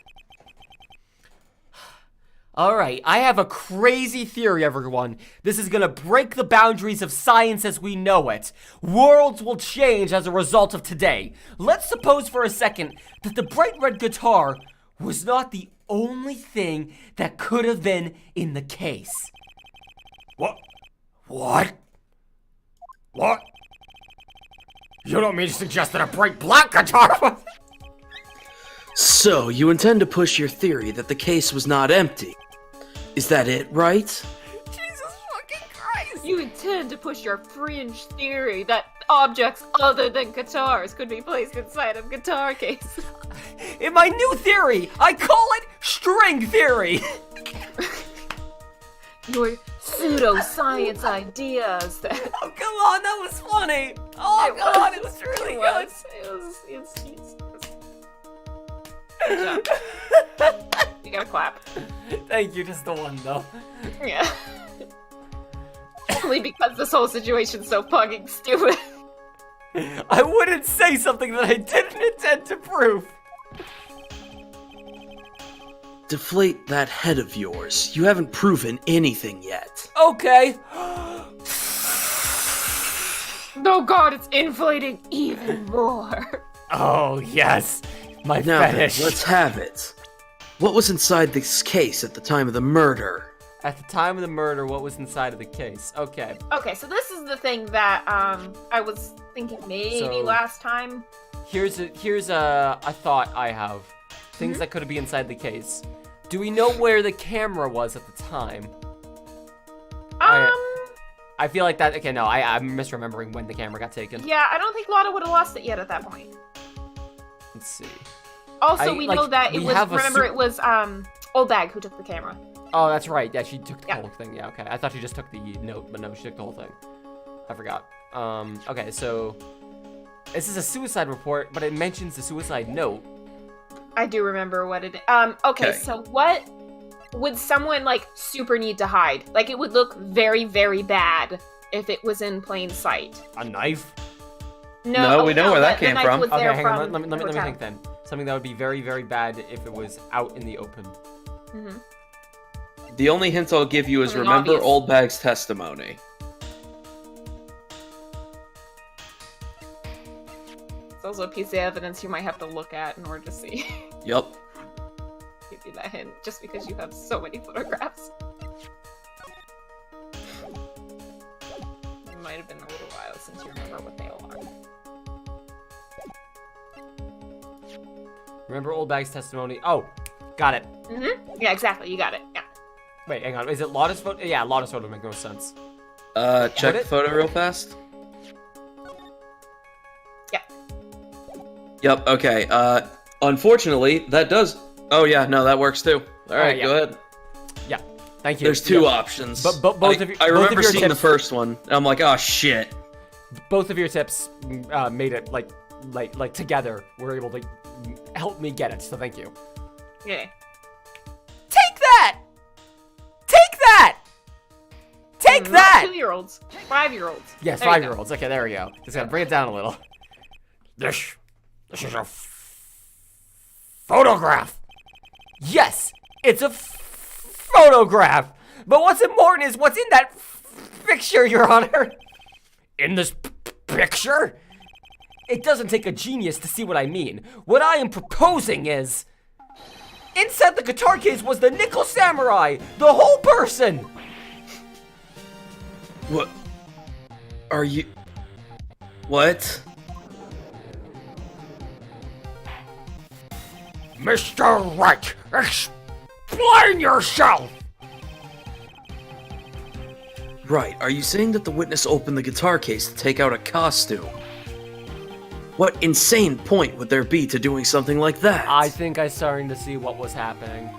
Alright, I have a crazy theory, everyone. This is gonna break the boundaries of science as we know it. Worlds will change as a result of today. Let's suppose for a second that the bright red guitar was not the only thing that could have been in the case. What? What? What? You don't mean to suggest that a bright black guitar? So, you intend to push your theory that the case was not empty. Is that it, right? Jesus fucking Christ! You intend to push your fringe theory that objects other than guitars could be placed inside of guitar cases. In my new theory, I call it string theory. Your pseudoscience ideas that... Oh, come on, that was funny. Oh, God, it was really good. It's Good job. You gotta clap. Thank you, just the one, though. Yeah. Only because this whole situation's so fucking stupid. I wouldn't say something that I didn't intend to prove. Deflate that head of yours. You haven't proven anything yet. Okay. No, God, it's inflating even more. Oh, yes. My Now then, fetish. let's have it. What was inside this case at the time of the murder? At the time of the murder, what was inside of the case? Okay. Okay, so this is the thing that I was thinking maybe So- last time. Here's a thought I have. Things that could be inside the case. Do we know where the camera was at the time? I feel like that. Okay, no, I'm misremembering when the camera got taken. Yeah, I don't think Lotta would have lost it yet at that point. Let's see. Also, I- we like, know that it we was. have a Remember, it was Old Bag who took the camera. Oh, that's right. Yeah, she took the Yeah. whole thing. Yeah, okay. I thought she just took the note, but no, she took the whole thing. I forgot. Okay, so this is a suicide report, but it mentions the suicide note. I do remember what it. Okay, Okay. so what would someone like super need to hide? Like, it would look very, very bad if it was in plain sight. A knife? No, we know where that the came knife from. was Okay, there hang on. from Let me the hotel. think then. Something that would be very, very bad if it was out in the open. Mhm. The only hint I'll give you is Something remember obvious. Old Bag's testimony. It's also a piece of evidence you might have to look at in order to see. Yup. Give you that hint, just because you have so many photographs. It might have been a little while since you remember what they all are. Remember Old Bag's testimony? Oh, got it. Mm-hmm. Yeah, exactly. You got it. Yeah. Wait, hang on. Is it Lotta's photo? Yeah, Lotta's photo would make no sense. Check it? the photo real fast. Yeah. Yup, okay. Unfortunately, that does... Oh yeah, no, that works too. Alright, yeah. go ahead. Yeah, thank you. There's two Yeah. options. But both of you- I both of remember your seeing tips- the first one, and I'm like, oh shit. Both of your tips made it like together. Were able to help me get it. So thank you. Okay. Take that! Take that! Take Not that! 2-year-olds. 5-year-olds. Yes, There you go. 5-year-olds. Okay, there we go. Just gotta bring it down a little. This is a photograph. Yes, it's a photograph. But what's important is what's in that picture, Your Honor. In this picture? It doesn't take a genius to see what I mean. What I am proposing is, inside the guitar case was the nickel samurai, the whole person. What? Are you... What? Mr. Wright, explain yourself! Right, are you saying that the witness opened the guitar case to take out a costume? What insane point would there be to doing something like that? I think I'm starting to see what was happening.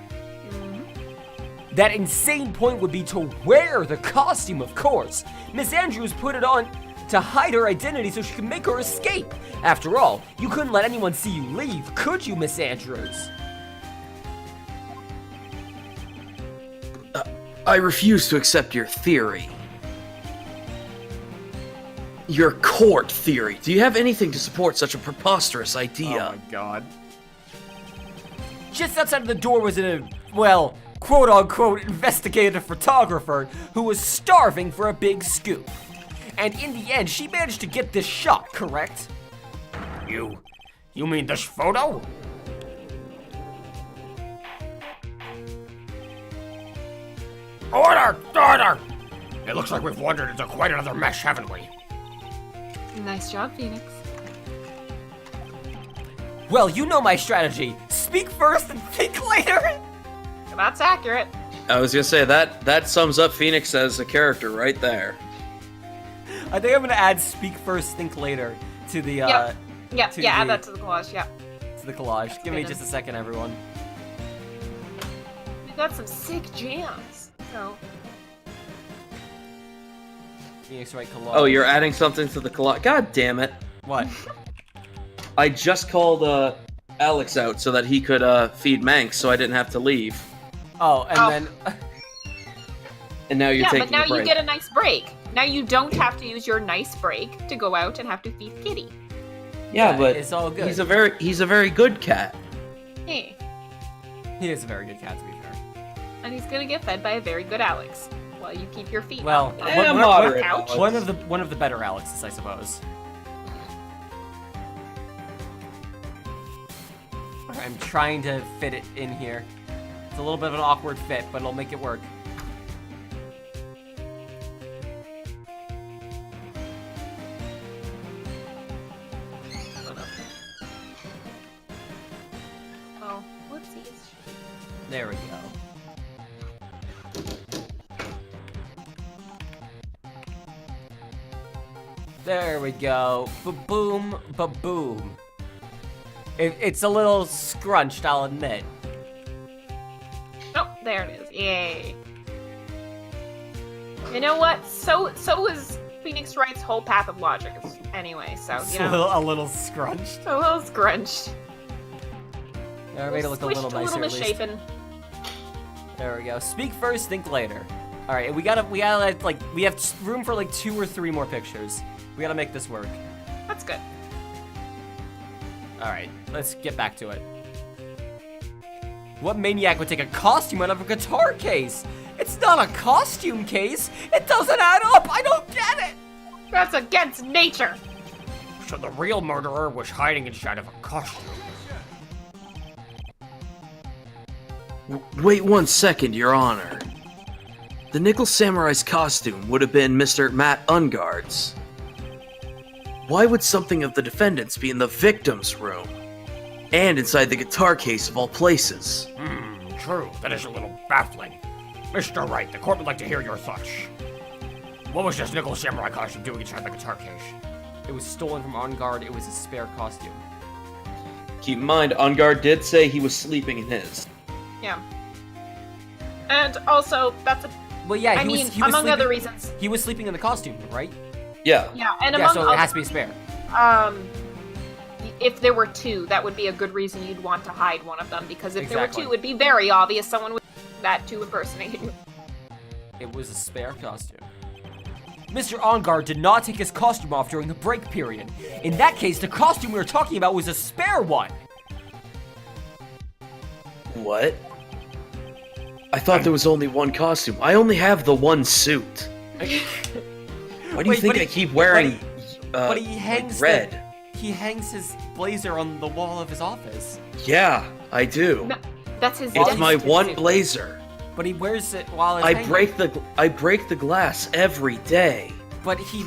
That insane point would be to wear the costume, of course. Miss Andrews put it on to hide her identity so she could make her escape. After all, you couldn't let anyone see you leave, could you, Miss Andrews? I refuse to accept your theory. Your court theory. Do you have anything to support such a preposterous idea? Oh my god. Just outside of the door was a, well, quote-unquote investigative photographer who was starving for a big scoop. And in the end, she managed to get this shot, correct? You mean this photo? Order! Order! It looks like we've wandered into quite another mess, haven't we? Nice job, Phoenix. Well, you know my strategy. Speak first and think later. That's accurate. I was gonna say that sums up Phoenix as a character right there. I think I'm gonna add "speak first, think later" to the Yep. Yep, to yeah, add the- that to the collage, yeah. to the collage. Give me good. just a second, everyone. We got some sick jams. So, Phoenix Wright collage. Oh, you're adding something to the collage. God damn it! What? I just called Alex out so that he could feed Manx, so I didn't have to leave. Oh, and Oh. then And now you're yeah, taking but now a break. you get a nice break. Now you don't have to use your nice break to go out and have to feed Kitty. yeah, yeah, but it's all good. he's a very good cat. Hey. he is a very good cat, to be fair. And he's gonna get fed by a very good Alex while you keep your feet Well, on Eh, the moderate couch. Alex. One of the better Alexes, I suppose. Alright, I'm trying to fit it in here. It's a little bit of an awkward fit, but it'll make it work. Oh, whoopsies. There we go. There we go. Ba-boom, ba-boom. It's a little scrunched, I'll admit. Oh, there it is. Yay. You know what? So is Phoenix Wright's whole path of logic anyway, so, It's you know. a little scrunched. A little scrunched. I made it look a little Squished, nicer at least. misshapen. There we go. Speak first, think later. All right, we gotta like we have room for like 2 or 3 more pictures. We gotta make this work. That's good. All right, let's get back to it. What maniac would take a costume out of a guitar case? It's not a costume case. It doesn't add up. I don't get it. That's against nature. So the real murderer was hiding inside of a costume. Wait 1 second, Your Honor. The Nickel Samurai's costume would have been Mr. Matt Ungard's. Why would something of the defendant's be in the victim's room? And inside the guitar case of all places? True. That is a little baffling. Mr. Wright, the court would like to hear your thoughts. What was this Nickel Samurai costume doing inside the guitar case? It was stolen from On Guard. It was a spare costume. Keep in mind, Ungard did say he was sleeping in his. Yeah. And also, that's a. Well, yeah, I he mean, was among sleeping, other reasons. He was sleeping in the costume, right? Yeah. Yeah, and Yeah, among so other, it has to be a spare. if there were 2, that would be a good reason you'd want to hide one of them, because if there were Exactly. 2, it would be very obvious someone would that to impersonate you. It was a spare costume. Mr. On Guard did not take his costume off during the break period. In that case, the costume we were talking about was a spare one. What? I thought there was only one costume. I only have the one suit. Why do you Wait, think but I keep wearing But he like hangs red? He hangs his blazer on the wall of his office. Yeah, I do. No, that's his. It's my dentist one suit. blazer. But he wears it while it's I hanging. break the glass every day. But he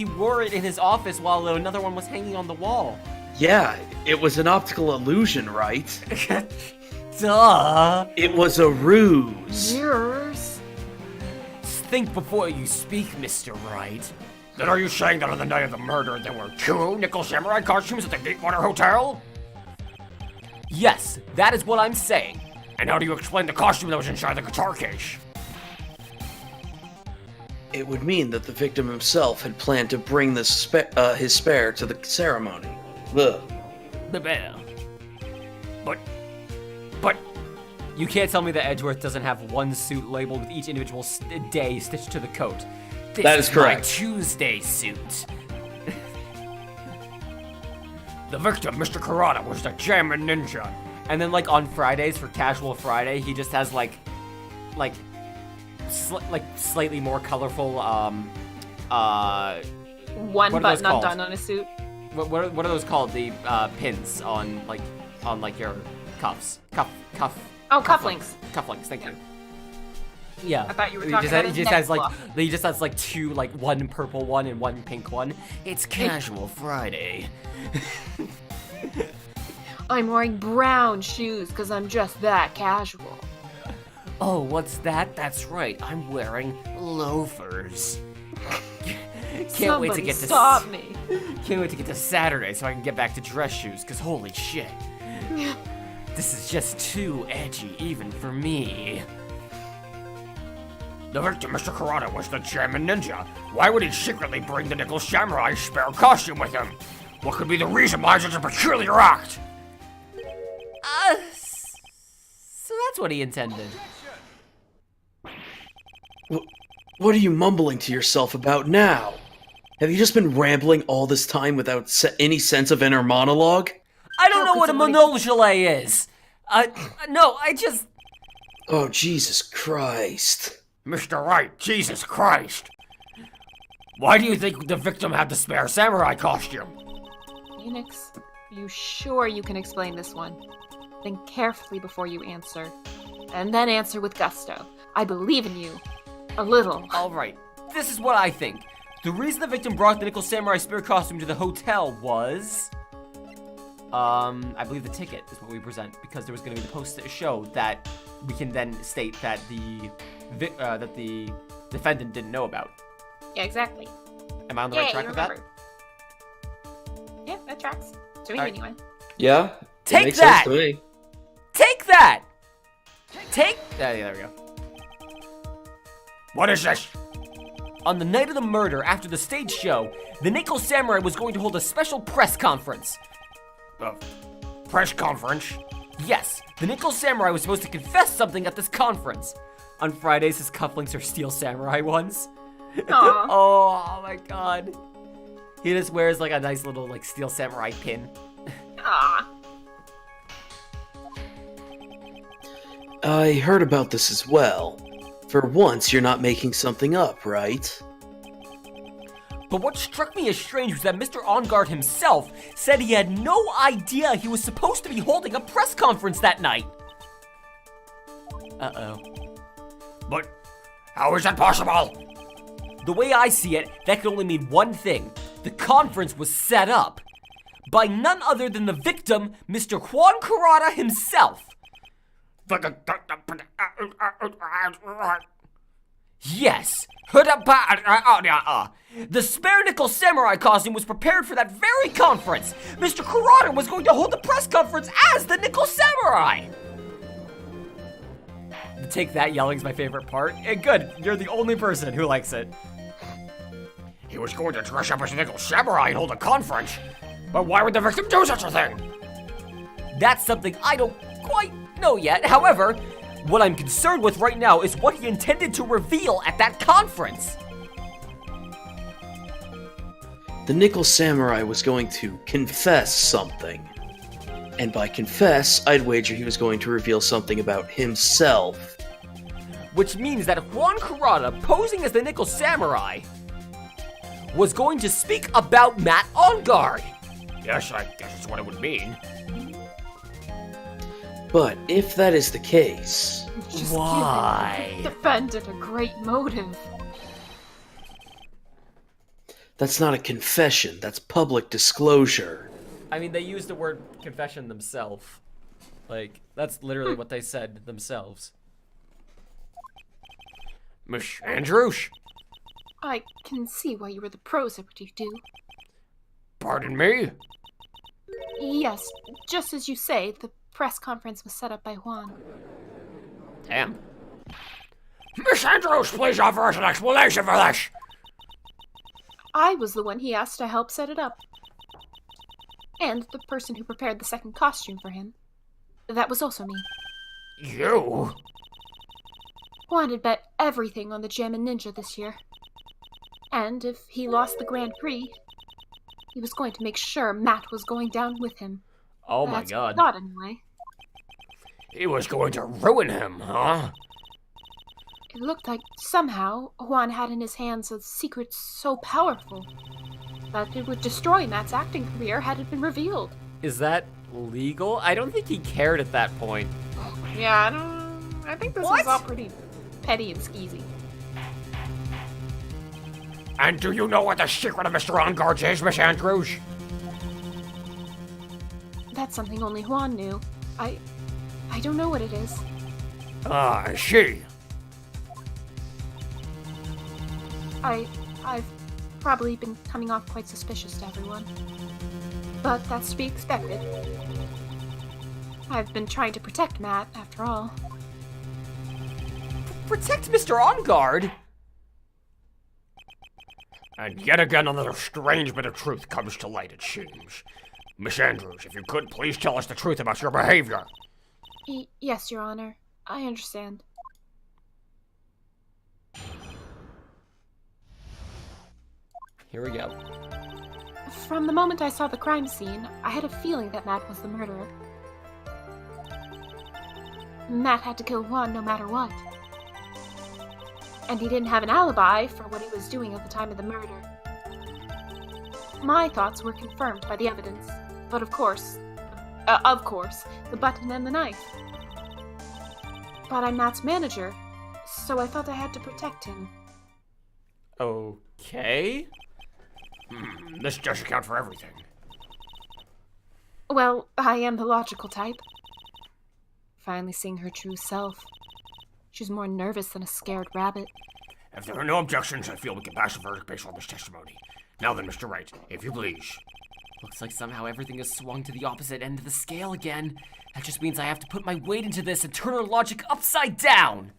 wore it in his office while another one was hanging on the wall. Yeah, it was an optical illusion, right? Duh. It was a ruse. Years. Think before you speak, Mr. Wright. Then are you saying that on the night of the murder there were 2 Nickel Samurai costumes at the Gatewater Hotel? Yes, that is what I'm saying. And how do you explain the costume that was inside the guitar case? It would mean that the victim himself had planned to bring his spare to the ceremony. Ugh. The bell. But You can't tell me that Edgeworth doesn't have one suit labeled with each individual day stitched to the coat. This That is correct. My Tuesday suit. the victim, Mr. Karada, was the Jammin' Ninja. And then like on Fridays for Casual Friday, he just has like slightly more colorful One What are those button called? undone on his suit. what are those called? The pins on your cuffs. Oh, cufflinks. Cufflinks, thank you. Yeah. I thought you were He talking about his neck fluff. He just has like two, like one purple one and one pink one. It's Casual Friday. I'm wearing brown shoes because I'm just that casual. Oh, what's that? That's right. I'm wearing loafers. Can't wait to get to stop me. Can't wait to get to Saturday so I can get back to dress shoes, cause holy shit. This is just too edgy even for me. The victim, Mr. Karada, was the German ninja. Why would he secretly bring the Nickel Samurai spare costume with him? What could be the reason why such a peculiar act? So that's what he intended. What are you mumbling to yourself about now? Have you just been rambling all this time without any sense of inner monologue? I don't know what a monogele is. No, I just... Oh, Jesus Christ. Mr. Wright, Jesus Christ! Why do you think the victim had the spare samurai costume? Phoenix, are you sure you can explain this one? Think carefully before you answer. And then answer with gusto. I believe in you. A little. Alright, this is what I think. The reason the victim brought the Nickel Samurai spirit costume to the hotel was... I believe the ticket is what we present, because there was going to be the post-show that we can then state that the defendant didn't know about. Yeah, exactly. Am I on the right track with that? Yeah, that tracks. To me, Alright. anyway. Yeah? Take makes that! sense to me. Take that! Take... yeah, there we go. What is this? On the night of the murder, after the stage show, the Nickel Samurai was going to hold a special press conference. Press conference? Yes, the Nickel Samurai was supposed to confess something at this conference. On Fridays, his cufflinks are steel samurai ones. Aw. Oh my god. He just wears like a nice little like steel samurai pin. Ah. I heard about this as well. For once, you're not making something up, right? But what struck me as strange was that Mr. On Guard himself said he had no idea he was supposed to be holding a press conference that night. Uh-oh. But how is that possible? The way I see it, that could only mean one thing. The conference was set up by none other than the victim, Mr. Juan Karada himself. Yes. The spare Nickel Samurai costume was prepared for that very conference. Mr. Karada was going to hold the press conference as the Nickel Samurai. Take that, yelling's my favorite part. And good, you're the only person who likes it. He was going to dress up as a Nickel Samurai and hold a conference. But why would the victim do such a thing? That's something I don't quite know yet. However, what I'm concerned with right now is what he intended to reveal at that conference. The Nickel Samurai was going to confess something. And by confess, I'd wager he was going to reveal something about himself. Which means that Juan Karada, posing as the Nickel Samurai, was going to speak about Matt On Guard. Yes, I guess that's what it would mean. But if that is the case... Just Why? giving the defendant a great motive. That's not a confession, that's public disclosure. I mean, they used the word confession themselves. Like, that's literally what they said themselves. Miss Andrews? I can see why you were the pros at what you do. Pardon me? Yes, just as you say, the press conference was set up by Juan. Damn. Miss Andrews, please offer us an explanation for this. I was the one he asked to help set it up. And the person who prepared the second costume for him. That was also me. You? Juan had bet everything on the German ninja this year. And if he lost the Grand Prix, he was going to make sure Matt was going down with him. Oh my That's god. what I thought anyway. He was going to ruin him, huh? It looked like somehow Juan had in his hands a secret so powerful that it would destroy Matt's acting career had it been revealed. Is that legal? I don't think he cared at that point. Yeah, I think this What? is all pretty petty and skeezy. And do you know what the secret of Mr. On-Guard's is, Miss Andrews? That's something only Juan knew. I don't know what it is. Ah, I see. I've probably been coming off quite suspicious to everyone. But that's to be expected. I've been trying to protect Matt, after all. Protect Mr. On Guard? And yet again another strange bit of truth comes to light, it seems. Miss Andrews, if you could please tell us the truth about your behavior. Yes, Your Honor. I understand. Here we go. From the moment I saw the crime scene, I had a feeling that Matt was the murderer. Matt had to kill Juan no matter what. And he didn't have an alibi for what he was doing at the time of the murder. My thoughts were confirmed by the evidence, but of course, the button and the knife. But I'm Matt's manager, so I felt I had to protect him. Okay. This does account for everything. Well, I am the logical type. Finally seeing her true self. She's more nervous than a scared rabbit. If there are no objections, I feel we can pass the verdict based on this testimony. Now then, Mr. Wright, if you please. Looks like somehow everything has swung to the opposite end of the scale again. That just means I have to put my weight into this and turn her logic upside down.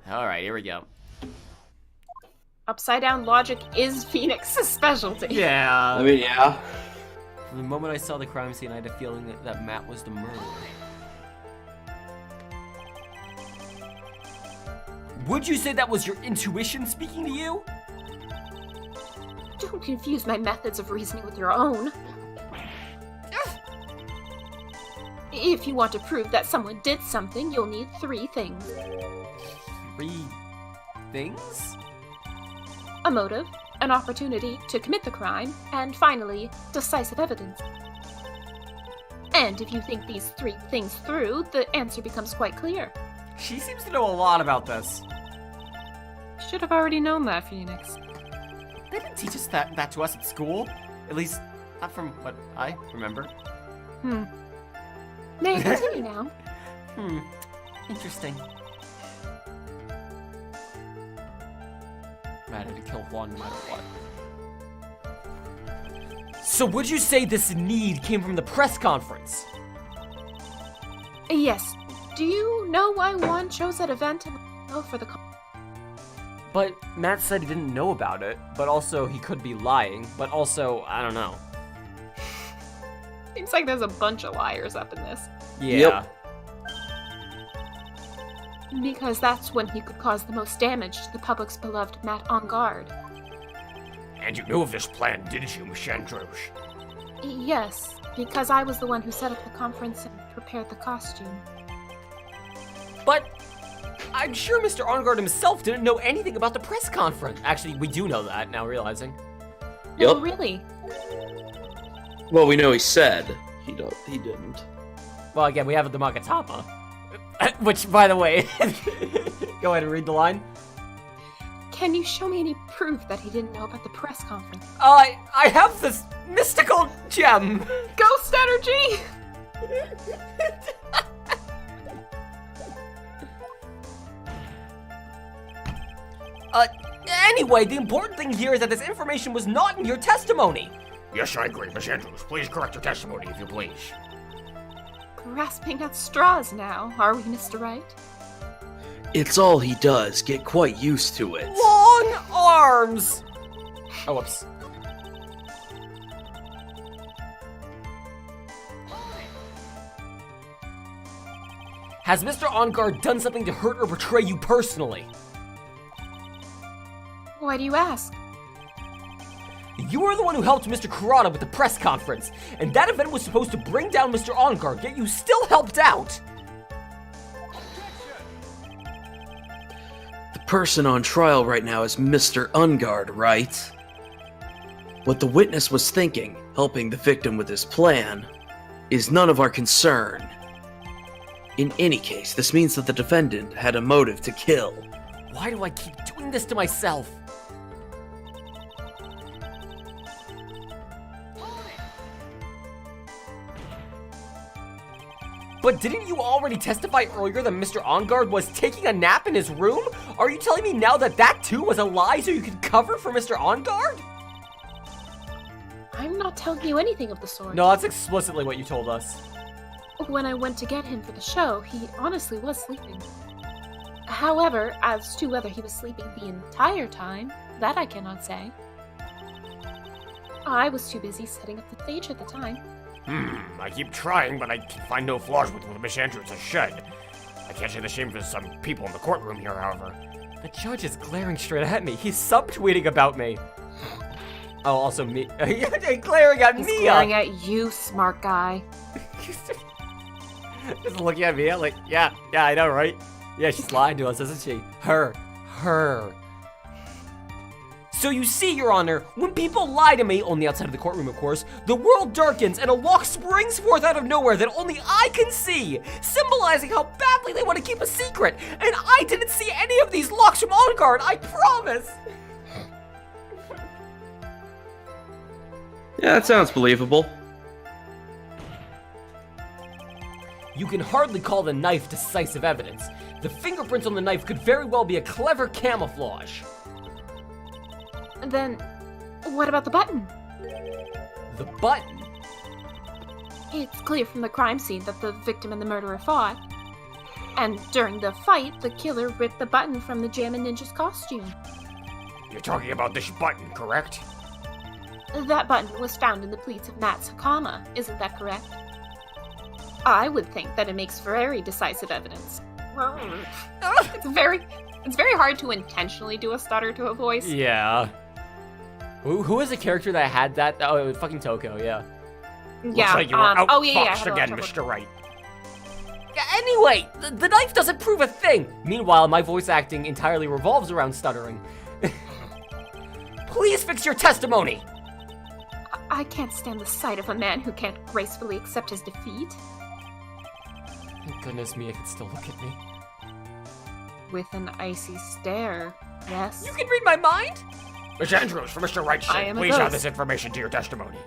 Alright, here we go. Upside down logic is Phoenix's specialty. Yeah. I mean, yeah. From the moment I saw the crime scene, I had a feeling that Matt was the murderer. Would you say that was your intuition speaking to you? Don't confuse my methods of reasoning with your own. If you want to prove that someone did something, you'll need 3 things. 3 things? A motive, an opportunity to commit the crime, and finally, decisive evidence. And if you think these 3 things through, the answer becomes quite clear. She seems to know a lot about this. Should have already known that, Phoenix. They didn't teach us that to us at school. At least, not from what I remember. May I continue now? Interesting. Matt had to kill Juan no matter what. So would you say this need came from the press conference? Yes. Do you know why Juan chose that event for the But Matt said he didn't know about it, but also he could be lying, but also, I don't know. Seems like there's a bunch of liars up in this. Yeah. Yep. Because that's when he could cause the most damage to the public's beloved Matt On Guard. And you knew of this plan, didn't you, Miss Andrews? Yes, because I was the one who set up the conference and prepared the costume. But I'm sure Mr. OnGuard himself didn't know anything about the press conference. Actually, we do know that, now realizing. No, Yep. really. Well, we know he said he didn't. Well, again, we have the Magatapa. Which, by the way, go ahead and read the line. Can you show me any proof that he didn't know about the press conference? I have this mystical gem. Ghost energy! Anyway, the important thing here is that this information was not in your testimony. Yes, I agree, Miss Andrews. Please correct your testimony, if you please. Grasping at straws now, are we, Mr. Wright? It's all he does. Get quite used to it. Long arms! Oh, whoops. Has Mr. OnGuard done something to hurt or betray you personally? Why do you ask? You were the one who helped Mr. Kurata with the press conference, and that event was supposed to bring down Mr. OnGuard, yet you still helped out! The person on trial right now is Mr. Unguard, right? What the witness was thinking, helping the victim with his plan, is none of our concern. In any case, this means that the defendant had a motive to kill. Why do I keep doing this to myself? But didn't you already testify earlier that Mr. OnGuard was taking a nap in his room? Are you telling me now that that too was a lie so you could cover for Mr. OnGuard? I'm not telling you anything of the sort. No, that's explicitly what you told us. When I went to get him for the show, he honestly was sleeping. However, as to whether he was sleeping the entire time, that I cannot say. I was too busy setting up the stage at the time. I keep trying, but I can find no flaws with what Miss Andrews has shed. I can't say the same for some people in the courtroom here, however. The judge is glaring straight at me. He's subtweeting about me. Oh, also me. Glaring at He's me. glaring at you, smart guy. Just looking at me like, yeah, I know, right? Yeah, she's lying to us, isn't she? Her. So you see, Your Honor, when people lie to me, on the outside of the courtroom, of course, the world darkens and a lock springs forth out of nowhere that only I can see, symbolizing how badly they want to keep a secret. And I didn't see any of these locks from On Guard, I promise. Yeah, that sounds believable. You can hardly call the knife decisive evidence. The fingerprints on the knife could very well be a clever camouflage. Then, what about the button? The button? It's clear from the crime scene that the victim and the murderer fought. And during the fight, the killer ripped the button from the Jammin' Ninja's costume. You're talking about this button, correct? That button was found in the pleats of Matt's Hakama, isn't that correct? I would think that it makes very decisive evidence. It's very hard to intentionally do a stutter to a voice. Yeah. Who was the character that had that? Oh, it was fucking Toko, yeah. Looks like you were outfoxed again, Mr. Wright. Anyway, the knife doesn't prove a thing. Meanwhile, my voice acting entirely revolves around stuttering. Please fix your testimony. I can't stand the sight of a man who can't gracefully accept his defeat. Thank goodness Mia can still look at me. With an icy stare, yes. You can read my mind? Miss Andrews, for Mr. Wright's I sake, am a please add ghost. this information to your testimony.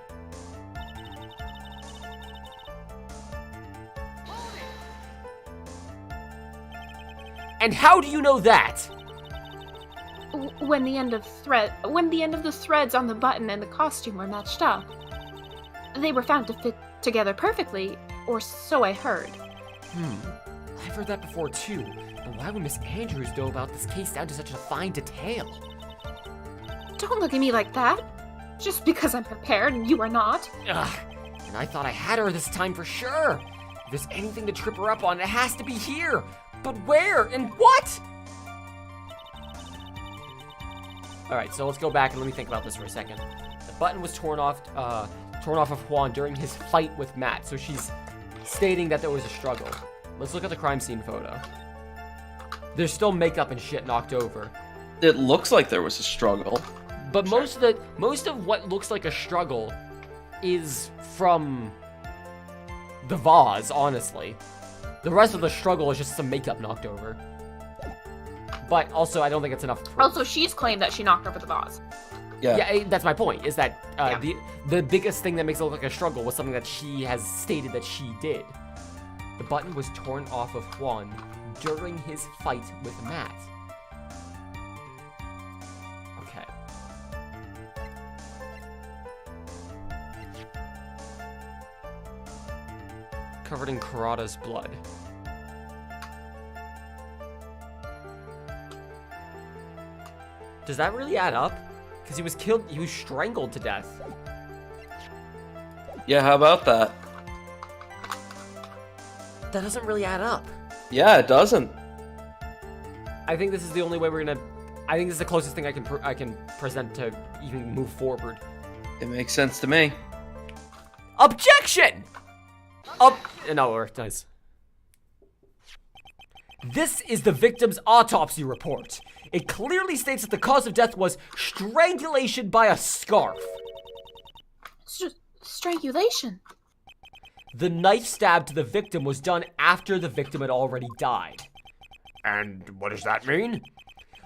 And how do you know that? When the end of the threads on the button and the costume were matched up, they were found to fit together perfectly, or so I heard. I've heard that before too. But why would Miss Andrews know about this case down to such a fine detail? Don't look at me like that. Just because I'm prepared and you are not. Ugh. And I thought I had her this time for sure. If there's anything to trip her up on, it has to be here. But where and what? All right, so let's go back and let me think about this for a second. The button was torn off of Juan during his fight with Matt. So she's stating that there was a struggle. Let's look at the crime scene photo. There's still makeup and shit knocked over. It looks like there was a struggle. But most of what looks like a struggle is from the vase, honestly. The rest of the struggle is just some makeup knocked over. But also, I don't think it's enough proof. Also, she's claimed that she knocked over the vase. Yeah. That's my point, is that the biggest thing that makes it look like a struggle was something that she has stated that she did. The button was torn off of Juan during his fight with Matt. Okay. Covered in Kurata's blood. Does that really add up? Because he was strangled to death. Yeah, how about that? That doesn't really add up. Yeah, it doesn't. I think this is the only way I think this is the closest thing I can present to even move forward. It makes sense to me. Objection! No, nice. This is the victim's autopsy report. It clearly states that the cause of death was strangulation by a scarf. Strangulation. The knife stab to the victim was done after the victim had already died. And what does that mean?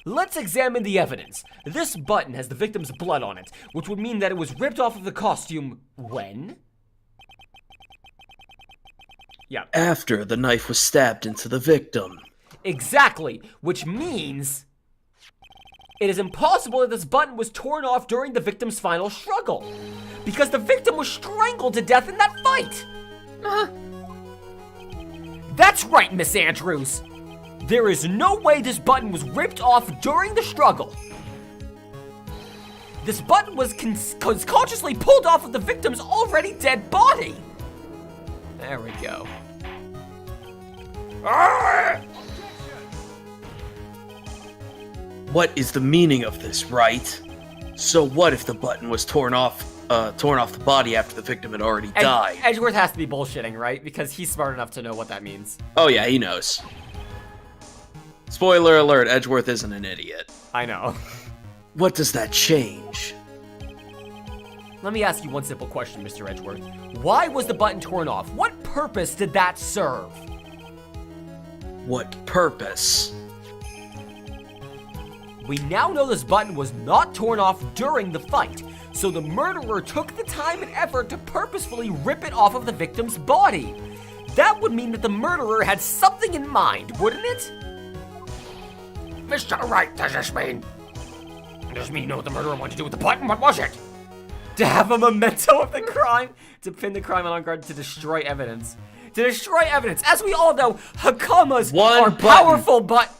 Let's examine the evidence. This button has the victim's blood on it, which would mean that it was ripped off of the costume when? Yeah. After the knife was stabbed into the victim. Exactly, which means it is impossible that this button was torn off during the victim's final struggle, because the victim was strangled to death in that fight. That's right, Miss Andrews. There is no way this button was ripped off during the struggle. This button was consciously pulled off of the victim's already dead body. There we go. What is the meaning of this, Wright? So what if the button was torn off the body after the victim had already died? Edgeworth has to be bullshitting, right? Because he's smart enough to know what that means. Oh yeah, he knows. Spoiler alert, Edgeworth isn't an idiot. I know. What does that change? Let me ask you one simple question, Mr. Edgeworth. Why was the button torn off? What purpose did that serve? What purpose? We now know this button was not torn off during the fight, so the murderer took the time and effort to purposefully rip it off of the victim's body. That would mean that the murderer had something in mind, wouldn't it? Mr. Wright, does this mean you know what the murderer wanted to do with the button? What was it? To have a memento of the crime, to pin the crime on guard, to destroy evidence. To destroy evidence. As we all know, Hakamas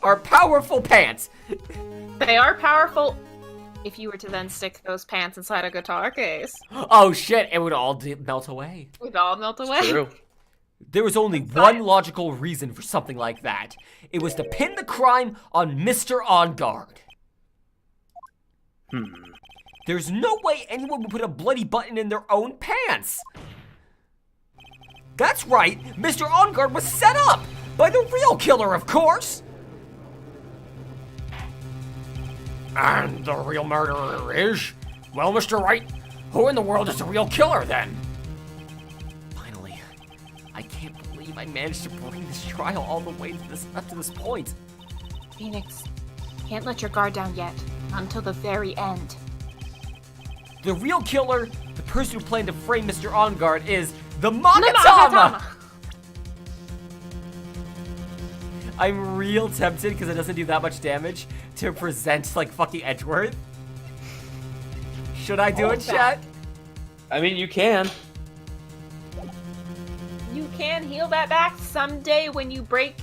are powerful pants. They are powerful if you were to then stick those pants inside a guitar case. Oh shit, it would all melt away. It would all melt away. True. There was only one logical reason for something like that. It was to pin the crime on Mr. On Guard. There's no way anyone would put a bloody button in their own pants. That's right, Mr. On Guard was set up by the real killer, of course. And the real murderer is? Well, Mr. Wright, who in the world is the real killer then? Finally, I can't believe I managed to bring this trial all the way up to this point. Phoenix, can't let your guard down yet. Not until the very end. The real killer, the person who planned to frame Mr. On Guard, is the Magatama! I'm real tempted, because it doesn't do that much damage, to present like fucking Edgeworth. Should I do it, chat? I mean, you can. You can heal that back someday when you break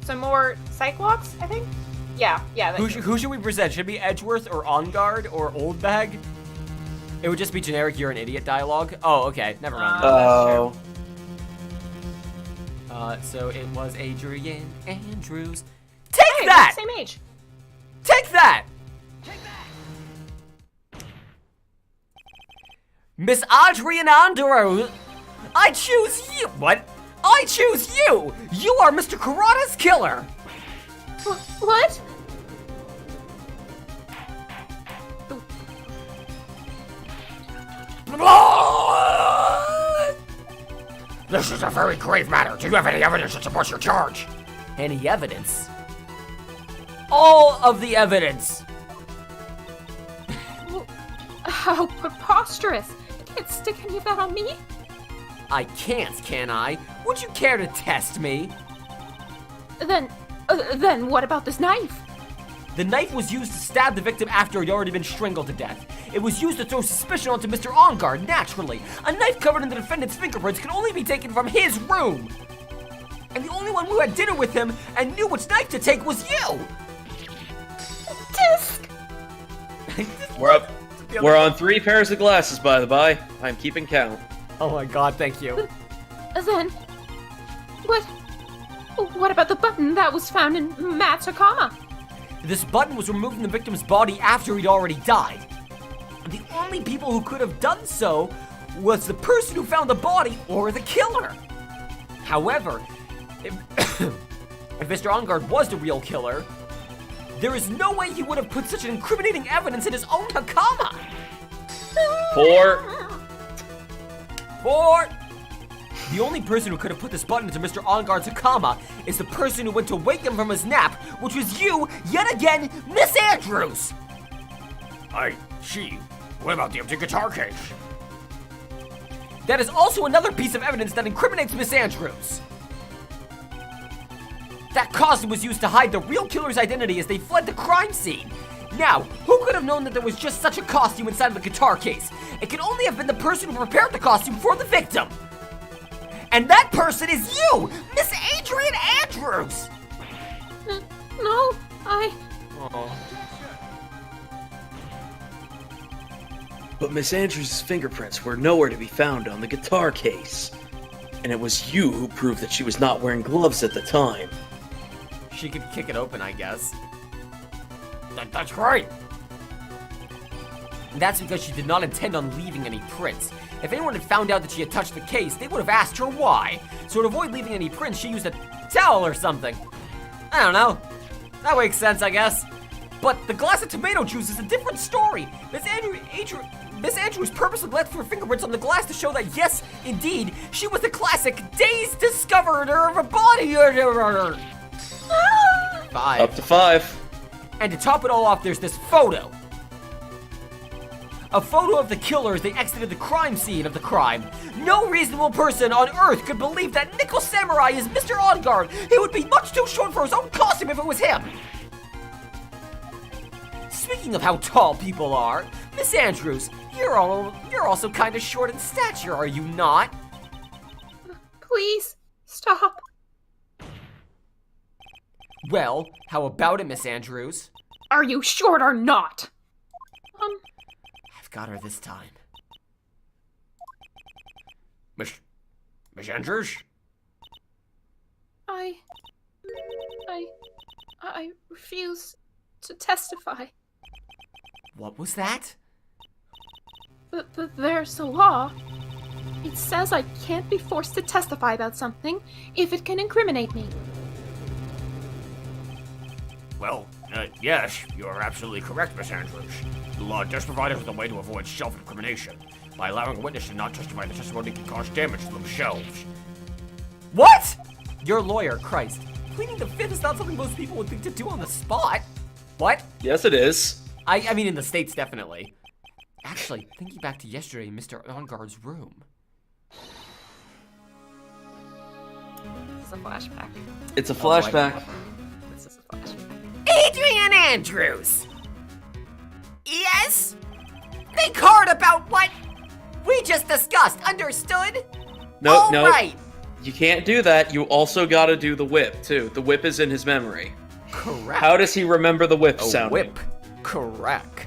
some more Cyclops, I think? Yeah. Who should we present? Should it be Edgeworth or On Guard or Old Bag? It would just be generic "you're an idiot" dialogue. Oh, okay, never mind. Oh. So it was Adrian Andrews. Take Hey, that! Same age. Take that! Miss Adrian Andrews, I choose you. What? I choose you. You are Mr. Karada's killer. What? This is a very grave matter. Do you have any evidence that supports your charge? Any evidence? All of the evidence. How preposterous. You can't stick any of that on me. I can't, can I? Would you care to test me? Then what about this knife? The knife was used to stab the victim after he'd already been strangled to death. It was used to throw suspicion onto Mr. On Guard, naturally. A knife covered in the defendant's fingerprints can only be taken from his room. And the only one who had dinner with him and knew which knife to take was you! Disc! We're on 3 pairs of glasses, by the by. I'm keeping count. Oh my god, thank you. Then, what about the button that was found in Matt's Hakama? This button was removed from the victim's body after he'd already died. The only people who could have done so was the person who found the body or the killer. However, if Mr. On Guard was the real killer, there is no way he would have put such an incriminating evidence in his own Hakama. 4. The only person who could have put this button into Mr. Onguard's Hakama is the person who went to wake him from his nap, which was you, yet again, Miss Andrews! What about the empty guitar case? That is also another piece of evidence that incriminates Miss Andrews. That costume was used to hide the real killer's identity as they fled the crime scene. Now, who could have known that there was just such a costume inside of the guitar case? It could only have been the person who prepared the costume for the victim. And that person is you, Miss Adrian Andrews! No, But Miss Andrews' fingerprints were nowhere to be found on the guitar case. And it was you who proved that she was not wearing gloves at the time. She could kick it open, I guess. That's right. That's because she did not intend on leaving any prints. If anyone had found out that she had touched the case, they would have asked her why. So to avoid leaving any prints, she used a towel or something. I don't know. That makes sense, I guess. But the glass of tomato juice is a different story. Miss Andrews purposely left her fingerprints on the glass to show that, yes, indeed, she was the classic dazed discoverer of a body. 5. Up to 5. And to top it all off, there's this photo. A photo of the killer as they exited the crime scene of the crime. No reasonable person on Earth could believe that Nickel Samurai is Mr. Onguard. He would be much too short for his own costume if it was him. Speaking of how tall people are, Miss Andrews, you're also kind of short in stature, are you not? please, stop. Well, how about it, Miss Andrews? Are you short or not? I've got her this time. Miss Andrews? I refuse to testify. What was that? But there's a law. It says I can't be forced to testify about something if it can incriminate me. Well, yes, you are absolutely correct, Miss Andrews. The law does provide us with a way to avoid self-incrimination by allowing a witness to not testify the testimony can cause damage to themselves. What? You're a lawyer, Christ. Pleading the fifth is not something most people would think to do on the spot. What? Yes, it is. I mean, in the States, definitely. Actually, thinking back to yesterday in Mr. Onguard's room. This is a flashback. It's a flashback. This is a flashback. Adrian Andrews! Yes? Think hard about what we just discussed, understood? No, no. Right. You can't do that. You also gotta do the whip, too. The whip is in his memory. Correct. How does he remember the whip A sounding? whip. Correct.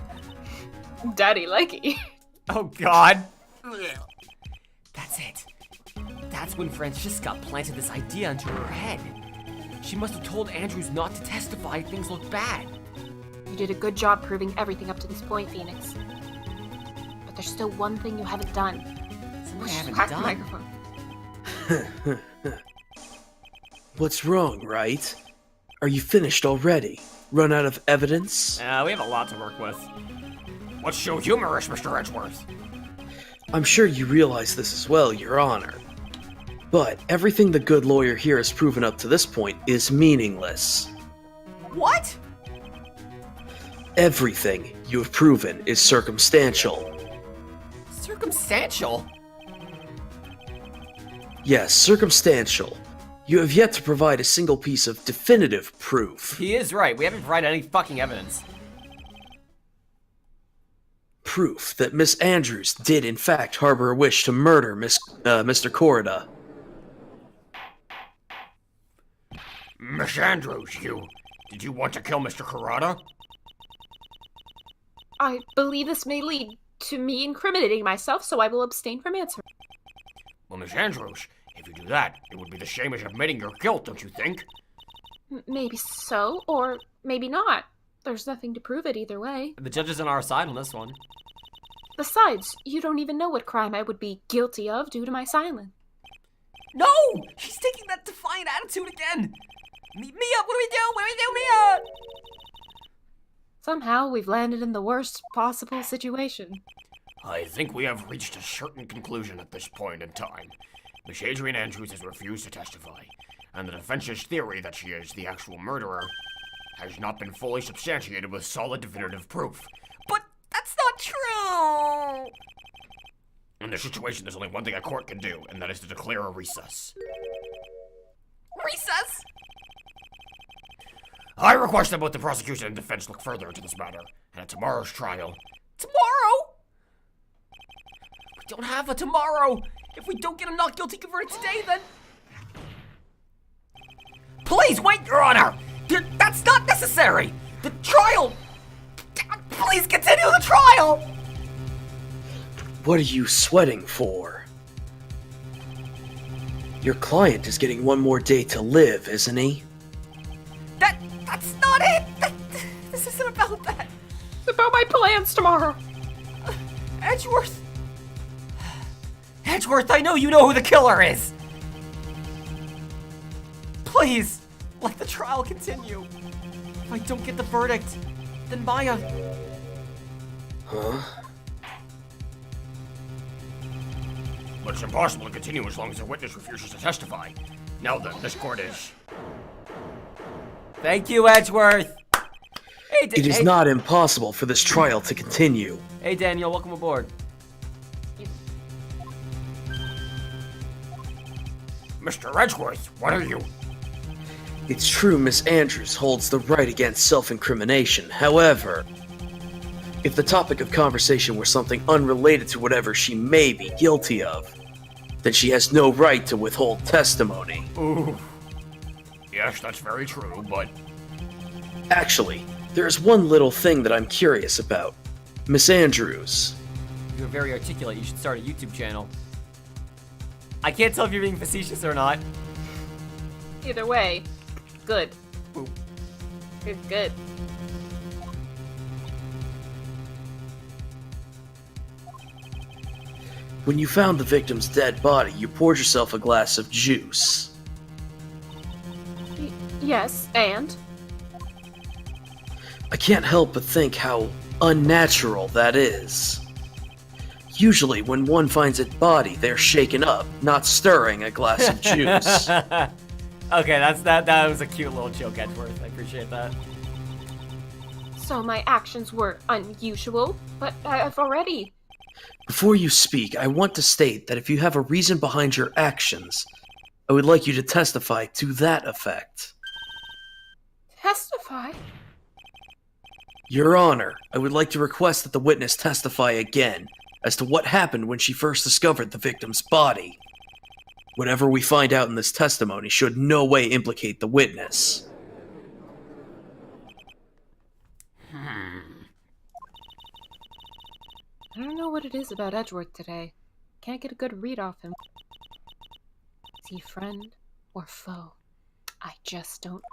Daddy likey. Oh, God. That's it. That's when Francisca planted this idea into her head. She must have told Andrews not to testify if things looked bad. You did a good job proving everything up to this point, Phoenix. But there's still one thing you haven't done. Something I haven't Crack the done. microphone. What's wrong, Wright? Are you finished already? Run out of evidence? We have a lot to work with. What's so humorous, Mr. Edgeworth? I'm sure you realize this as well, Your Honor. But everything the good lawyer here has proven up to this point is meaningless. What? Everything you have proven is circumstantial. Circumstantial? Yes, circumstantial. You have yet to provide a single piece of definitive proof. He is right. We haven't provided any fucking evidence. Proof that Miss Andrews did in fact harbor a wish to murder Mr. Corrida. Miss Andrews, did you want to kill Mr. Karada? I believe this may lead to me incriminating myself, so I will abstain from answering. Well, Miss Andrews, if you do that, it would be the same as admitting your guilt, don't you think? Maybe so, or maybe not. There's nothing to prove it either way. The judge is on our side on this one. Besides, you don't even know what crime I would be guilty of due to my silence. No! She's taking that defiant attitude again! Mia, what do we do? What do we do, Mia? Somehow, we've landed in the worst possible situation. I think we have reached a certain conclusion at this point in time. Miss Adrian Andrews has refused to testify, and the defense's theory that she is the actual murderer has not been fully substantiated with solid definitive proof. But that's not true! In this situation, there's only one thing a court can do, and that is to declare a recess. Recess? I request that both the prosecution and defense look further into this matter, and at tomorrow's trial... Tomorrow? We don't have a tomorrow! If we don't get a not guilty verdict today, then... Please, wait, Your Honor! That's not necessary! The trial... Please continue the trial! What are you sweating for? Your client is getting one more day to live, isn't he? That's not it! This isn't about that! It's about my plans tomorrow. Edgeworth! Edgeworth, I know you know who the killer is! Please, let the trial continue. If I don't get the verdict, then Maya... Huh? But it's impossible to continue as long as a witness refuses to testify. Now then, this court is... Thank you, Edgeworth! Hey, It is not impossible for this trial to continue. Hey, Daniel, welcome aboard. Mr. Edgeworth, what are you? It's true Miss Andrews holds the right against self-incrimination. However, if the topic of conversation were something unrelated to whatever she may be guilty of, then she has no right to withhold testimony. Ooh. Yes, that's very true, but... Actually, there is one little thing that I'm curious about. Miss Andrews. You're very articulate. You should start a YouTube channel. I can't tell if you're being facetious or not. Either way, good. Ooh. It's good. When you found the victim's dead body, you poured yourself a glass of juice. Yes, and? I can't help but think how unnatural that is. Usually, when one finds a body, they're shaken up, not stirring a glass of juice. Okay, that was a cute little joke, Edgeworth. I appreciate that. So my actions were unusual, but I've already... Before you speak, I want to state that if you have a reason behind your actions, I would like you to testify to that effect. Testify? Your Honor, I would like to request that the witness testify again as to what happened when she first discovered the victim's body. Whatever we find out in this testimony should no way implicate the witness. I don't know what it is about Edgeworth today. Can't get a good read off him. Is he friend or foe? I just don't...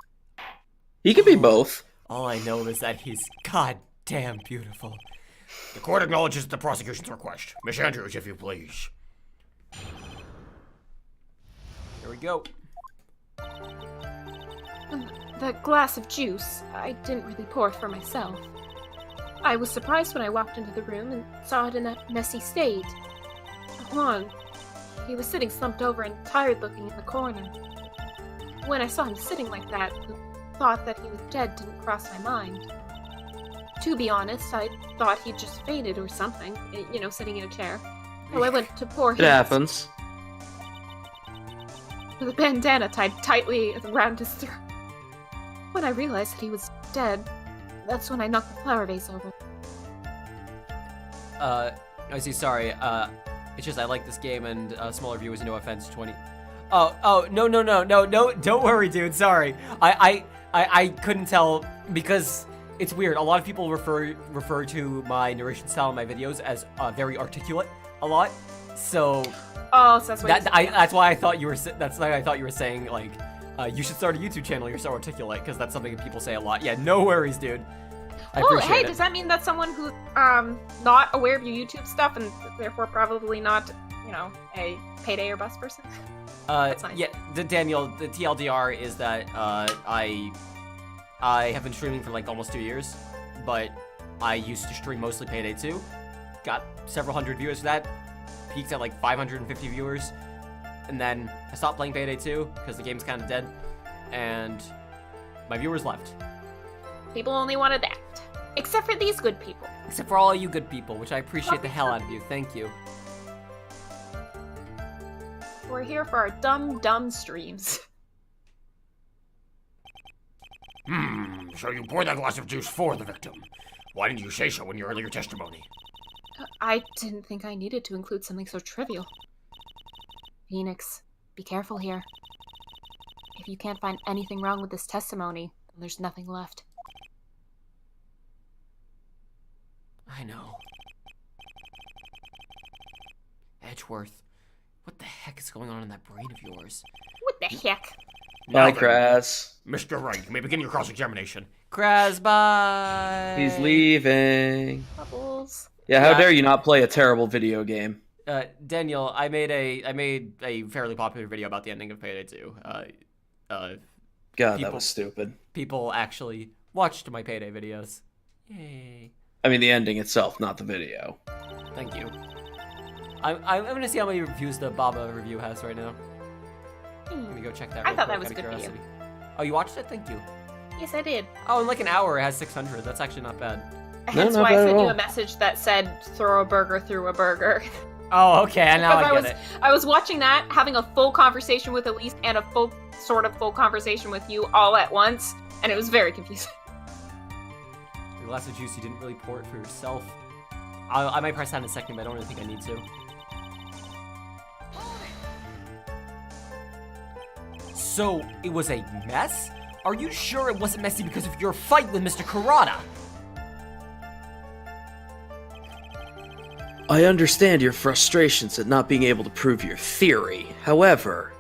He could be both. All I know is that he's goddamn beautiful. The court acknowledges the prosecution's request. Miss Andrews, if you please. Here we go. That glass of juice, I didn't really pour for myself. I was surprised when I walked into the room and saw it in that messy state. Juan, he was sitting slumped over and tired looking in the corner. When I saw him sitting like that, the thought that he was dead didn't cross my mind. To be honest, I thought he'd just fainted or something, sitting in a chair. So I went to pour his... It happens. With a bandana tied tightly around his throat. When I realized that he was dead, that's when I knocked the flower vase over. I see, sorry, it's just I like this game and smaller viewers, no offense, 20. No, don't worry, dude, sorry. I couldn't tell because it's weird. A lot of people refer to my narration style in my videos as very articulate a lot. So Oh, so that's what that's why I thought you were saying like you should start a YouTube channel. You're so articulate because that's something that people say a lot. Yeah, no worries, dude. I appreciate hey, it. does that mean that someone who's not aware of your YouTube stuff and therefore probably not, a payday or bus person? That's nice. Yeah, Daniel, the TLDR is that I have been streaming for like almost 2 years, but I used to stream mostly Payday 2. Got several hundred viewers for that. Peaked at like 550 viewers. and then I stopped playing Payday 2 because the game's kind of dead, and my viewers left. People only wanted that. Except for these good people. Except for all you good people, which I appreciate the hell out of you. Thank you. We're here for our dumb streams. So you poured that glass of juice for the victim. Why didn't you say so in your earlier testimony? I didn't think I needed to include something so trivial. Phoenix, be careful here. If you can't find anything wrong with this testimony, then there's nothing left. I know. Edgeworth, what the heck is going on in that brain of yours? What the heck? Bye, Now then, Kraz. Mr. Wright, you may begin your cross-examination. Kraz, bye! He's leaving. Bubbles. Yeah, how Yeah. dare you not play a terrible video game? Daniel, I made a fairly popular video about the ending of Payday 2. God, People- that was stupid. People actually watched my Payday videos. Yay. I mean, the ending itself, not the video. Thank you. I'm gonna see how many reviews the Baba review has right now. Let me go check that. I real thought quick that was out a of good video. curiosity. Oh, you watched it? Thank you. Yes, I did. Oh, in like an hour, it has 600. That's actually not bad. Hence not why I bad at sent you all. a message that said, throw a burger through a burger. Oh, okay. Now I Because get it. I was watching that, having a full conversation with Elise and a full conversation with you all at once, and it was very confusing. The glass of juice, you didn't really pour it for yourself. I might press that in a second, but I don't really think I need to. So, it was a mess? Are you sure it wasn't messy because of your fight with Mr. Kurata? I understand your frustrations at not being able to prove your theory. However,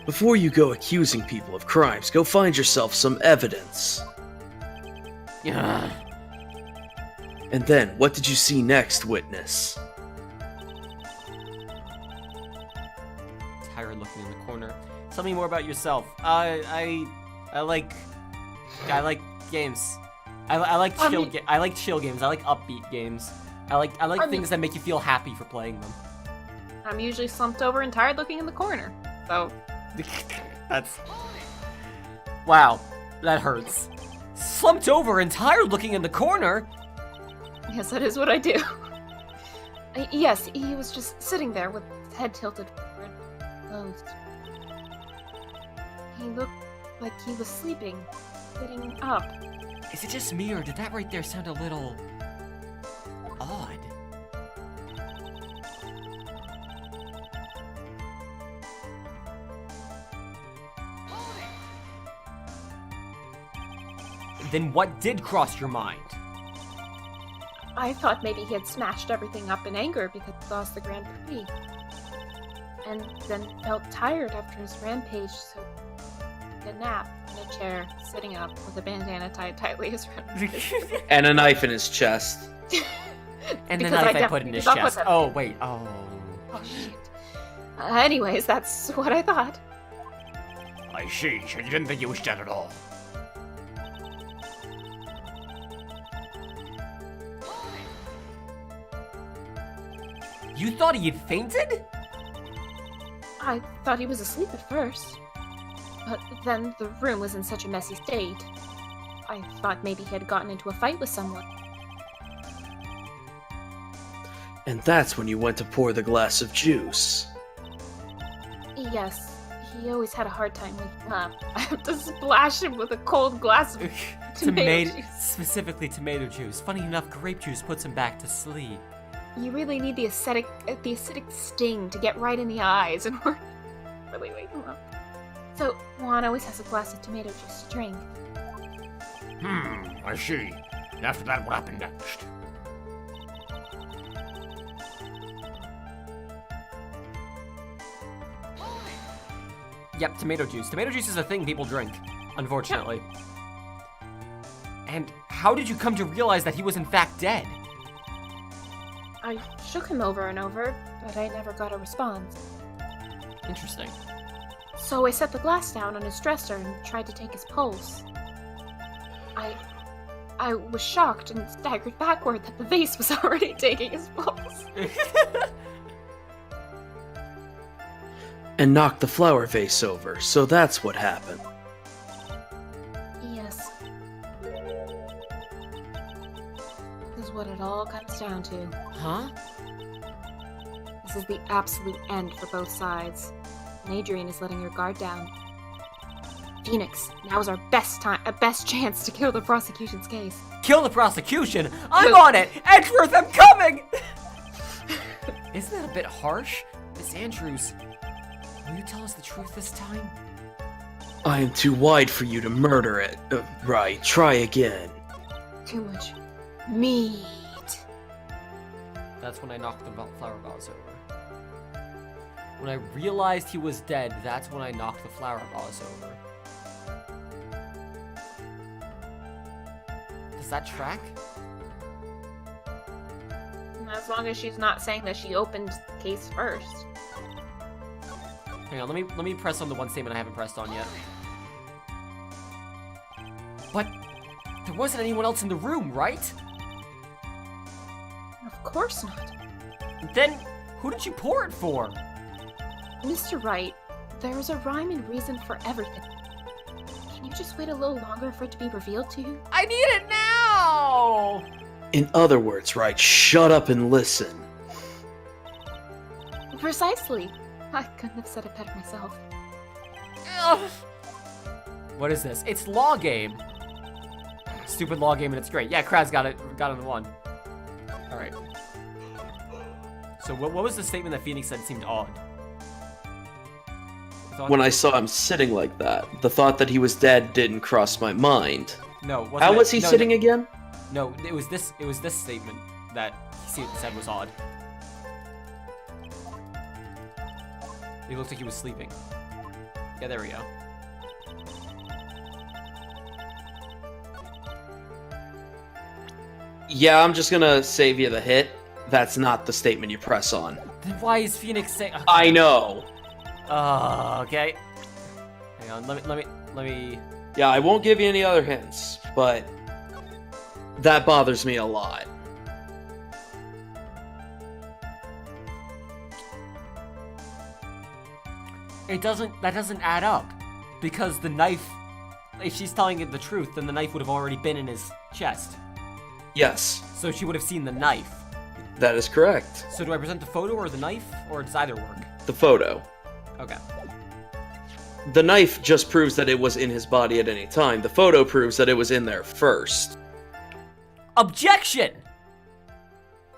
before you go accusing people of crimes, go find yourself some evidence. Yeah. And then, what did you see next, witness? Tired looking in the corner. Tell me more about yourself. I like games. I like chill. I like chill games. I like upbeat games. I like things that make you feel happy for playing them. I'm usually slumped over and tired looking in the corner. So, That's wow. That hurts. Slumped over and tired looking in the corner. yes, that is what I do. Yes, he was just sitting there with his head tilted forward, closed. He looked like he was sleeping, sitting up. Is it just me, or did that right there sound a little odd? Then what did cross your mind? I thought maybe he had smashed everything up in anger because he lost the Grand Prix. And then felt tired after his rampage, so he took a nap in a chair, sitting up with a bandana tied tightly around his And a knife in his chest. And the Because knife I definitely put in his did not put chest. that- Oh, wait. Oh. Oh, shit. Anyways, that's what I thought. I see, so you didn't think he was dead at all. You thought he had fainted? I thought he was asleep at first. But then the room was in such a messy state. I thought maybe he had gotten into a fight with someone. And that's when you went to pour the glass of juice. Yes, he always had a hard time waking up. I have to splash him with a cold glass of tomato juice. Specifically tomato juice. Funny enough, grape juice puts him back to sleep. You really need the acidic sting to get right in the eyes and really wake him up. So Juan always has a glass of tomato juice to drink. I see. And after that, what happened next? Yep, tomato juice. Tomato juice is a thing people drink, unfortunately. And how did you come to realize that he was in fact dead? I shook him over and over, but I never got a response. Interesting. So I set the glass down on his dresser and tried to take his pulse. I was shocked and staggered backward that the vase was already taking his pulse. and knocked the flower vase over, so that's what happened. Yes. This is what it all comes down to. Huh? This is the absolute end for both sides. And Adrian is letting your guard down. Phoenix, now is our best chance to kill the prosecution's case. Kill the prosecution? I'm on it! Edgeworth, I'm coming! Isn't that a bit harsh? Miss Andrews, will you tell us the truth this time? I am too wide for you to murder it. Right, try again. Too much meat. That's when I knocked the flower vase over. When I realized he was dead, that's when I knocked the flower vase over. Does that track? As long as she's not saying that she opened the case first. Hang on, let me press on the one statement I haven't pressed on yet. But there wasn't anyone else in the room, right? Of course not. Then who did you pour it for? Mr. Wright, there is a rhyme and reason for everything. Can you just wait a little longer for it to be revealed to you? I need it now! In other words, Wright, shut up and listen. Precisely. I couldn't have said it better myself. Ugh. What is this? It's law game. Stupid law game, and it's great. Yeah, Kraz got on the one. All right. So what was the statement that Phoenix said seemed odd? When I saw him sitting like that, the thought that he was dead didn't cross my mind. No. How was he sitting again? No, it was this statement that he said was odd. He looked like he was sleeping. Yeah, there we go. Yeah, I'm just gonna save you the hit. That's not the statement you press on. Then why is Phoenix saying? I know. Okay. Hang on, let me. Yeah, I won't give you any other hints, but that bothers me a lot. That doesn't add up. Because the knife, if she's telling it the truth, then the knife would have already been in his chest. Yes. So she would have seen the knife. That is correct. So do I present the photo or the knife, or does either work? The photo. Okay. The knife just proves that it was in his body at any time. The photo proves that it was in there first. Objection!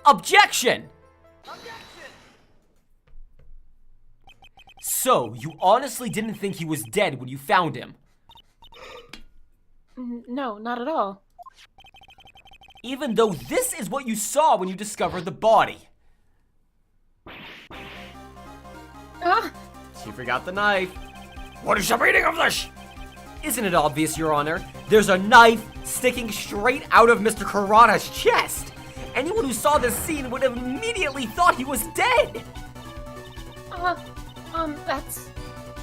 Objection! So, you honestly didn't think he was dead when you found him? No, not at all. Even though this is what you saw when you discovered the body. Ah! She forgot the knife. What is the meaning of this? Isn't it obvious, Your Honor? There's a knife sticking straight out of Mr. Karada's chest. Anyone who saw this scene would have immediately thought he was dead. That's...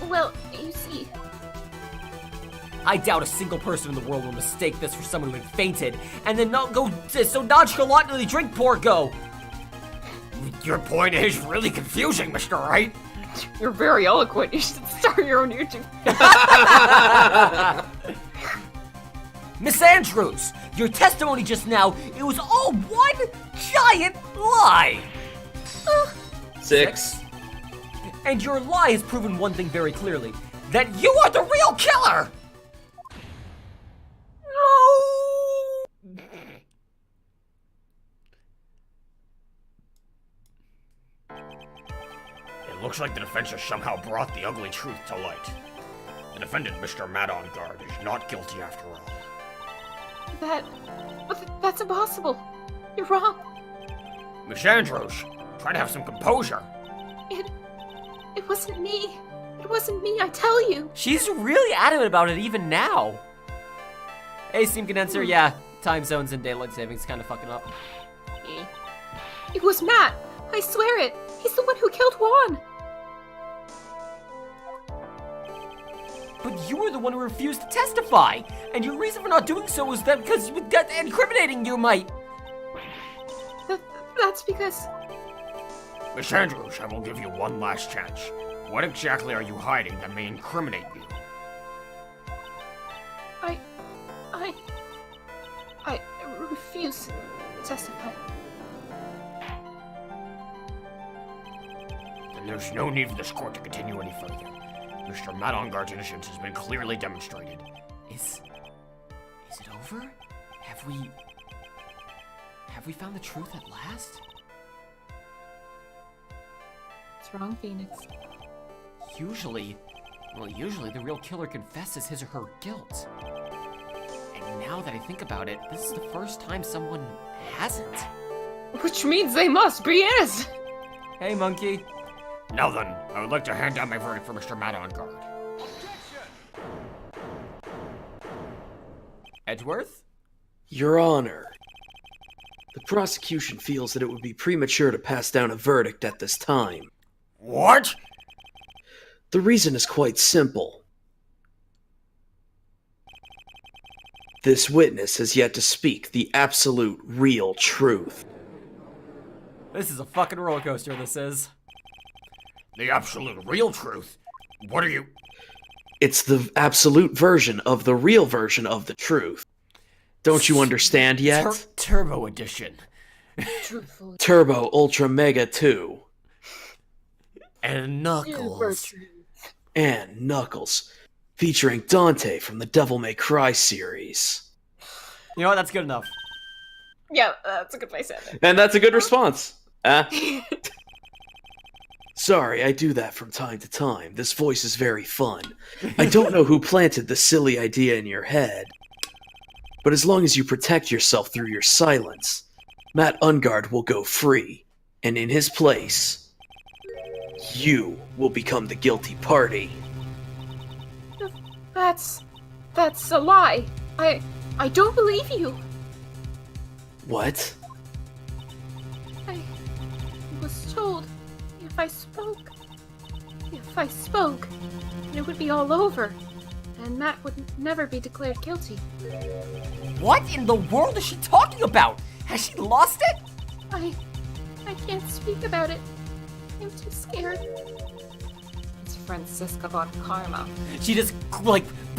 Well, you see... I doubt a single person in the world will mistake this for someone who had fainted, and then not go so nonchalantly drink poor go. Your point is really confusing, Mr. Wright. You're very eloquent. You should start your own YouTube. Miss Andrews, your testimony just now, it was all one giant lie. 6. And your lie has proven one thing very clearly, that you are the real killer. No. It looks like the defense has somehow brought the ugly truth to light. The defendant, Mr. Madongard, is not guilty after all. That's impossible. You're wrong. Miss Andrews, try to have some composure. It wasn't me. It wasn't me, I tell you. She's really adamant about it even now. Hey, Steam Condenser, yeah, time zones and daylight savings kind of fucking up. It was Matt. I swear it. He's the one who killed Juan. But you were the one who refused to testify, and your reason for not doing so was that because incriminating you might. That's because... Miss Andrews, I will give you one last chance. What exactly are you hiding that may incriminate you? I refuse to testify. Then there's no need for this court to continue any further. Mr. Matt Ongar's innocence has been clearly demonstrated. Is it over? Have we found the truth at last? What's wrong, Phoenix? Usually the real killer confesses his or her guilt. And now that I think about it, this is the first time someone hasn't. Which means they must be innocent! Hey, monkey. Now then, I would like to hand down my verdict for Mr. Matt Ongar. Edgeworth? Your Honor, the prosecution feels that it would be premature to pass down a verdict at this time. What? The reason is quite simple. This witness has yet to speak the absolute, real truth. This is a fucking roller coaster, this is. The absolute real truth? What are you... It's the absolute version of the real version of the truth. Don't you understand yet? Turbo edition. Truthfully. Turbo Ultra Mega 2. And Knuckles. And Knuckles, featuring Dante from the Devil May Cry series. You know what? That's good enough. Yeah, that's a good way to say it. And that's a good response. Sorry, I do that from time to time. This voice is very fun. I don't know who planted the silly idea in your head. But as long as you protect yourself through your silence, Matt Ungard will go free. And in his place, you will become the guilty party. That's a lie. I don't believe you. What? I was told if I spoke, it would be all over, and Matt would never be declared guilty. What in the world is she talking about? Has she lost it? I can't speak about it. I'm too scared. It's Francisca von Karma. She just,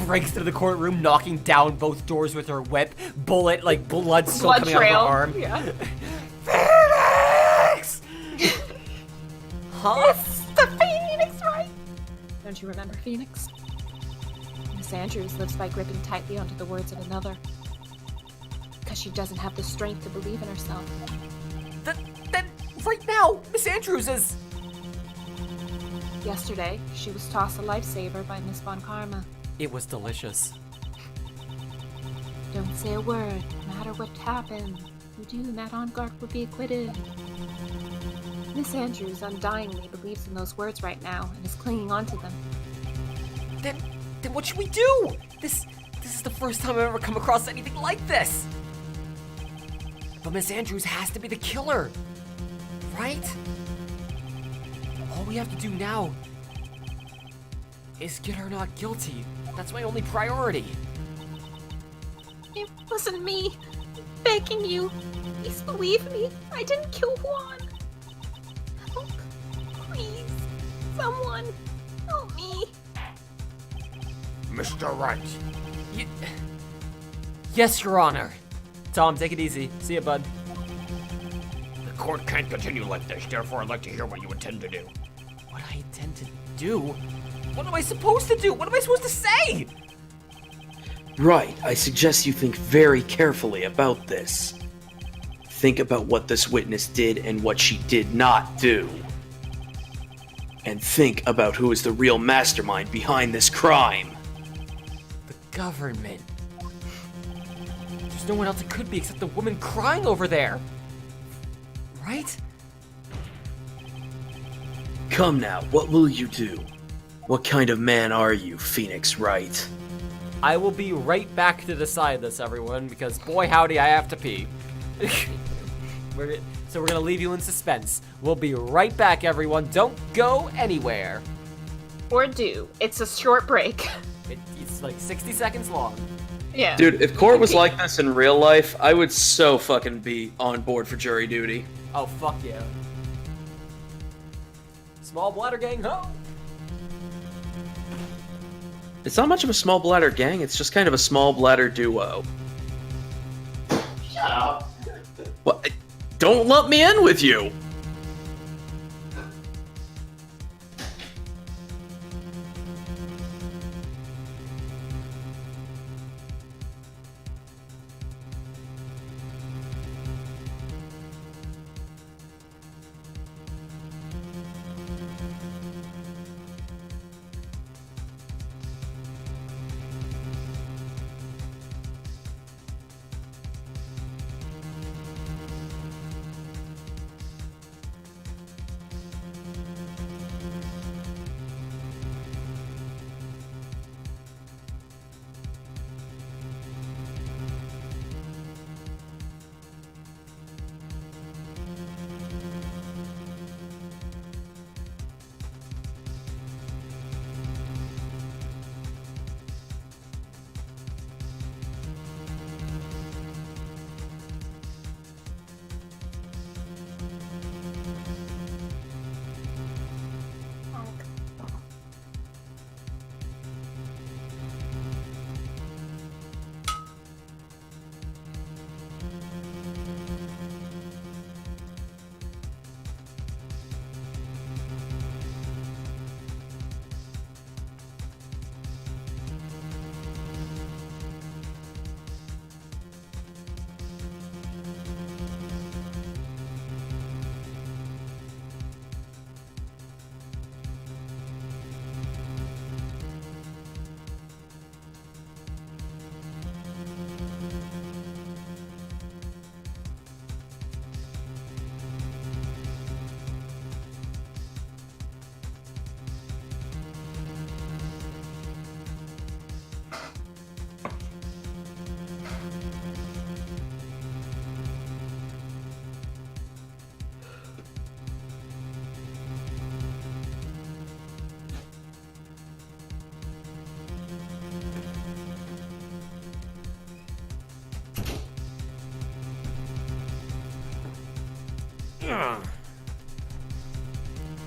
breaks through the courtroom, knocking down both doors with her whip. Bullet, blood still Blood coming trail. out of her arm. Yeah. Phoenix! Huh? Yes, the Phoenix, right? Don't you remember Phoenix? Miss Andrews lives by gripping tightly onto the words of another. Because she doesn't have the strength to believe in herself. Then, right now, Miss Andrews is... Yesterday, she was tossed a lifesaver by Miss Von Karma. It was delicious. Don't say a word, no matter what happened. If you do, Matt Ongard will be acquitted. Miss Andrews undyingly believes in those words right now and is clinging onto them. Then what should we do? This is the first time I've ever come across anything like this. But Miss Andrews has to be the killer, right? All we have to do now is get her not guilty. That's my only priority. It wasn't me. I'm begging you. Please believe me. I didn't kill Juan. Help. Please. Someone. Help me. Mr. Wright. Yes, Your Honor. Tom, take it easy. See ya, bud. The court can't continue like this, therefore I'd like to hear what you intend to do. What I intend to do? What am I supposed to do? What am I supposed to say? Right, I suggest you think very carefully about this. Think about what this witness did and what she did not do. And think about who is the real mastermind behind this crime. The government. There's no one else it could be except the woman crying over there. Right? Come now, what will you do? What kind of man are you, Phoenix Wright? I will be right back to decide this, everyone, because boy howdy, I have to pee. So we're gonna leave you in suspense. We'll be right back, everyone. Don't go anywhere. Or do. It's a short break. It's like 60 seconds long. Yeah. Dude, if court was like this in real life, I would so fucking be on board for jury duty. Oh, fuck yeah. Small bladder gang, ho! It's not much of a small bladder gang, it's just kind of a small bladder duo. Shut up. What? Don't lump me in with you!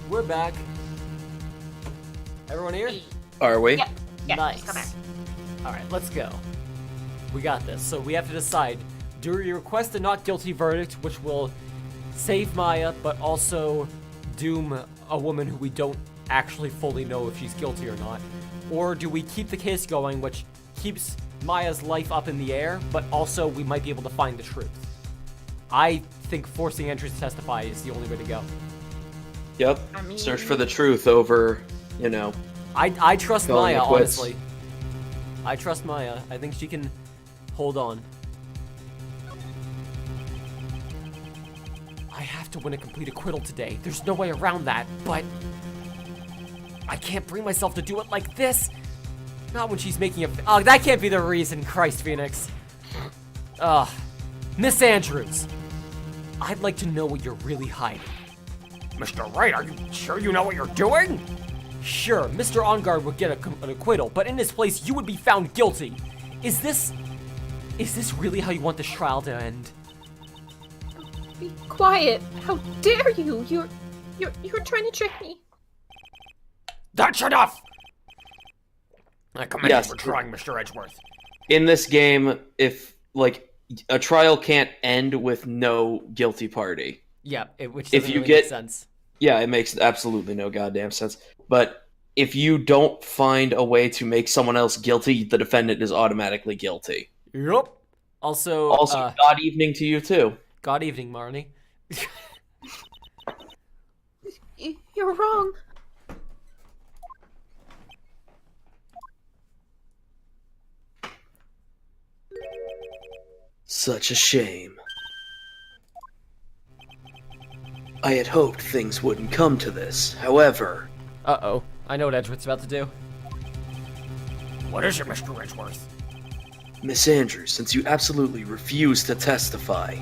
We're back. Everyone here? Are we? Yeah. Yeah. Nice. Come back. All right, let's go. We got this. So we have to decide: do we request a not guilty verdict, which will save Maya, but also doom a woman who we don't actually fully know if she's guilty or not, or do we keep the case going, which keeps Maya's life up in the air, but also we might be able to find the truth? I think forcing Andrews to testify is the only way to go. Yep. I mean- Search for the truth over, you know. I trust Calling Maya, it quits. honestly. I trust Maya. I think she can hold on. I have to win a complete acquittal today. There's no way around that, but I can't bring myself to do it like this. Not when she's making a... Oh, that can't be the reason, Christ Phoenix. Ugh. Miss Andrews, I'd like to know what you're really hiding. Mr. Wright, are you sure you know what you're doing? Sure, Mr. On Guard would get an acquittal, but in his place, you would be found guilty. Is this really how you want this trial to end? Be quiet. How dare you? You're trying to trick me. That's enough! I commend Yes. you for trying, Mr. Edgeworth. In this game, if, like, a trial can't end with no guilty party. Yeah, which If doesn't you really get- make sense. Yeah, it makes absolutely no goddamn sense. But if you don't find a way to make someone else guilty, the defendant is automatically guilty. Yep. Also, Also, God evening to you, too. God evening, Marnie. You're wrong. Such a shame. I had hoped things wouldn't come to this. However, Uh-oh. I know what Edgeworth's about to do. What is it, Mr. Edgeworth? Miss Andrews, since you absolutely refuse to testify,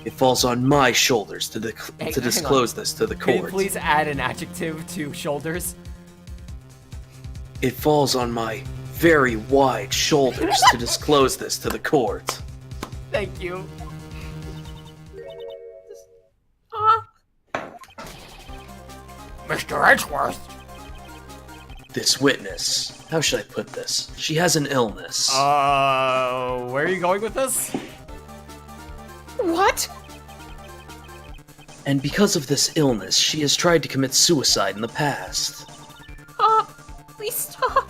it falls on my shoulders to, Hang disclose this to the Can you court. please add an adjective to shoulders? It falls on my very wide shoulders to disclose this to the court. Thank you. Ah, Mr. Edgeworth? This witness, how should I put this? She has an illness. Where are you going with this? What? And because of this illness, she has tried to commit suicide in the past. Please stop.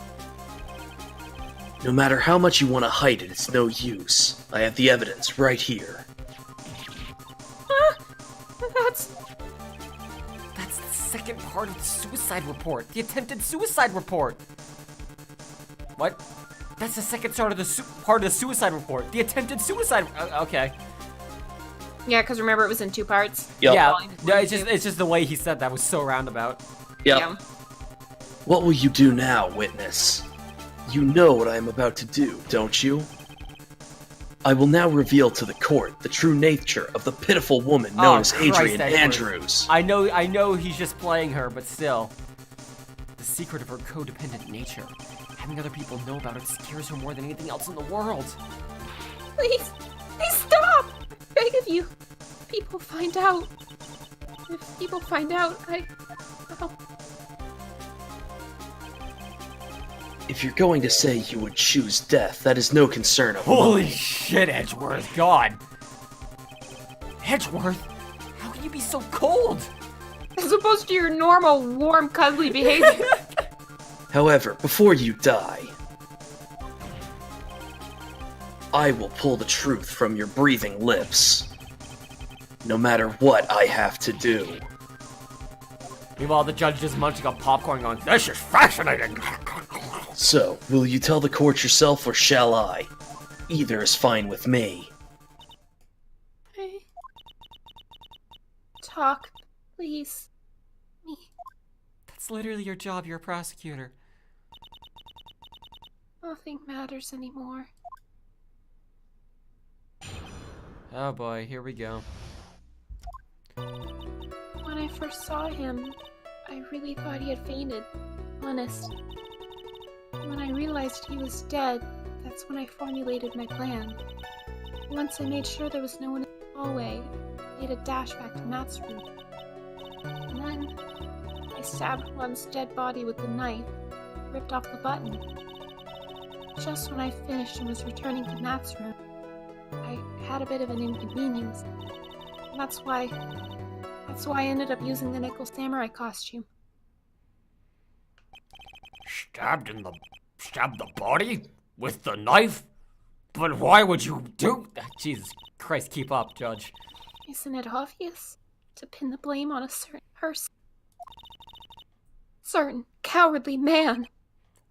No matter how much you want to hide it, it's no use. I have the evidence right here. That's... That's the second part of the suicide report. The attempted suicide report. What? That's the second part of the suicide report. The attempted suicide. Okay. Yeah, because remember it was in 2 parts. Yep. Yeah. No, it's just the way he said that was so roundabout. Yep. Yeah. What will you do now, witness? You know what I am about to do, don't you? I will now reveal to the court the true nature of the pitiful woman known as Christ, Adrian Edward. Andrews. I know he's just playing her, but still. The secret of her codependent nature. Having other people know about it scares her more than anything else in the world. Please stop! I beg of you. People find out. If people find out, well, If you're going to say you would choose death, that is no concern of Holy mine. shit, Edgeworth, God. Edgeworth? How can you be so cold? as opposed to your normal, warm, cuddly behavior. However, before you die, I will pull the truth from your breathing lips. No matter what I have to do. Meanwhile, the judge is munching on popcorn going, this is fascinating. So, will you tell the court yourself or shall I? Either is fine with me. Talk, please. Me. That's literally your job, you're a prosecutor. Nothing matters anymore. Oh boy, here we go. When I first saw him, I really thought he had fainted. Honest. When I realized he was dead, that's when I formulated my plan. Once I made sure there was no one in the hallway, I made a dash back to Matt's room. And then, I stabbed Juan's dead body with the knife, ripped off the button. Just when I finished and was returning to Matt's room, I had a bit of an inconvenience. And that's why I ended up using the nickel samurai costume. Stabbed the body? With the knife? But why would you do that? Jesus Christ, keep up, Judge. Isn't it obvious? To pin the blame on a certain person. Certain cowardly man.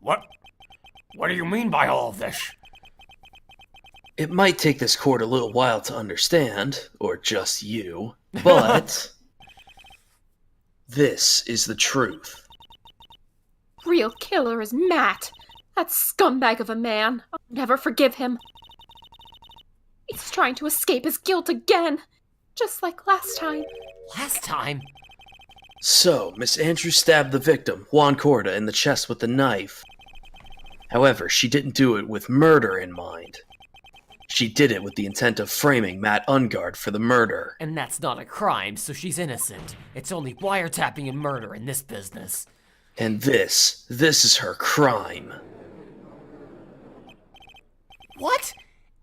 What? What do you mean by all of this? It might take this court a little while to understand, or just you, but this is the truth. Real killer is Matt. That scumbag of a man. I'll never forgive him. He's trying to escape his guilt again. Just like last time. Last time? So, Miss Andrews stabbed the victim, Juan Corda, in the chest with the knife. However, she didn't do it with murder in mind. She did it with the intent of framing Matt Ungard for the murder. And that's not a crime, so she's innocent. It's only wiretapping and murder in this business. And this is her crime. What?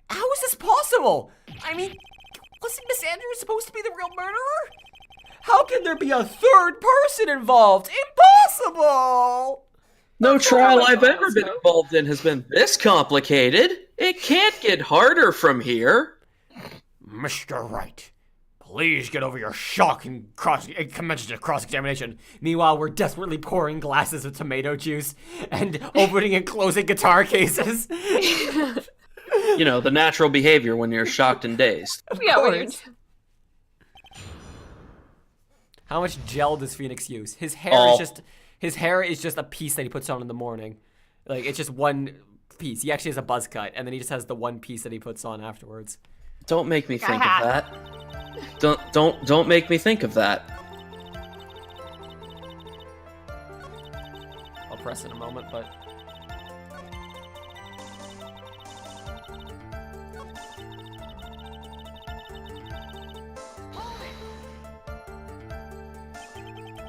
How is this possible? I mean, wasn't Miss Andrews supposed to be the real murderer? How can there be a third person involved? Impossible! No trial I've ever been involved in has been this complicated. It can't get harder from here. Mr. Wright, please get over your shock and commence the cross-examination. Meanwhile, we're desperately pouring glasses of tomato juice and opening and closing guitar cases. You know, the natural behavior when you're shocked and dazed. Yeah, weird. How much gel does Phoenix use? His hair is just a piece that he puts on in the morning. Like, it's just one piece. He actually has a buzz cut, and then he just has the one piece that he puts on afterwards. Don't make me think of that. Don't make me think of that. I'll press in a moment, but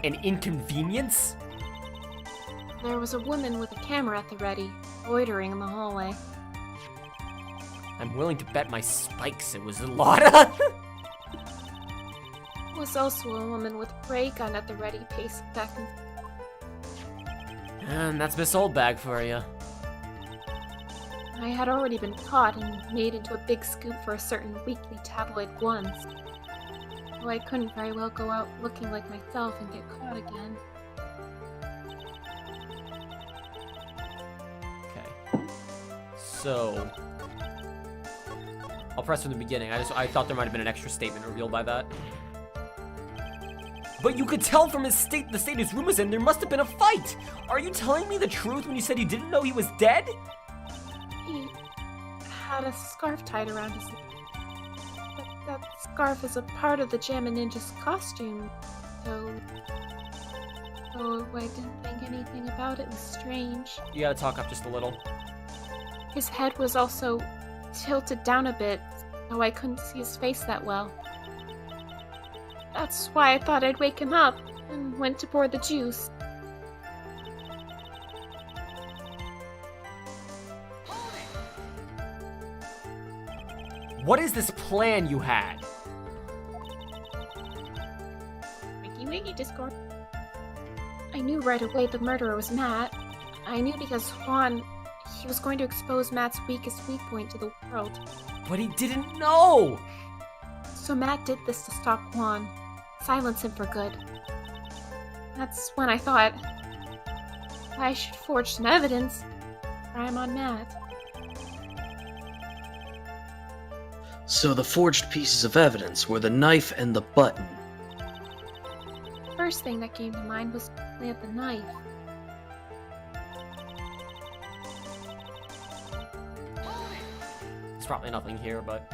an inconvenience? There was a woman with a camera at the ready, loitering in the hallway. I'm willing to bet my spikes it was Lotta. There was also a woman with a ray gun at the ready, pacing back and And that's Miss Oldbag for you. I had already been caught and made into a big scoop for a certain weekly tabloid once. So I couldn't very well go out looking like myself and get caught again. Okay. So I'll press from the beginning. I thought there might have been an extra statement revealed by that. But you could tell from the state his room was in, there must have been a fight. Are you telling me the truth when you said you didn't know he was dead? He had a scarf tied around his neck. But that scarf is a part of the Jammin' Ninja's costume, so I didn't think anything about it was strange. You gotta talk up just a little. His head was also tilted down a bit, so I couldn't see his face that well. That's why I thought I'd wake him up and went to pour the juice. What is this plan you had? Wiki Discord. I knew right away the murderer was Matt. I knew because he was going to expose Matt's weakest weak point to the world. But he didn't know! So Matt did this to stop Juan, silence him for good. That's when I thought I should forge some evidence. Crime on Matt. So the forged pieces of evidence were the knife and the button. First thing that came to mind was to plant the knife. There's probably nothing here, but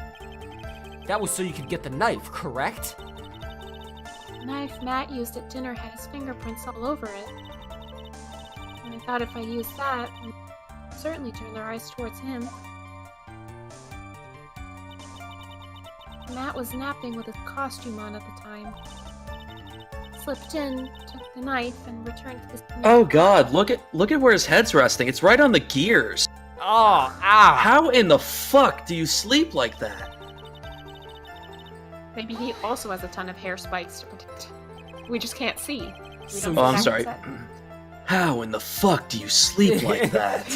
that was so you could get the knife, correct? The knife Matt used at dinner had his fingerprints all over it. And I thought if I used that, it would certainly turn their eyes towards him. Matt was napping with his costume on at the time. Slipped in, took the knife, and returned to the... Oh god, look at where his head's resting. It's right on the gears. Oh, ow! How in the fuck do you sleep like that? Maybe he also has a ton of hair spikes to protect. We just can't see. We So- don't Oh, I'm exactly sorry. set. How in the fuck do you sleep like that?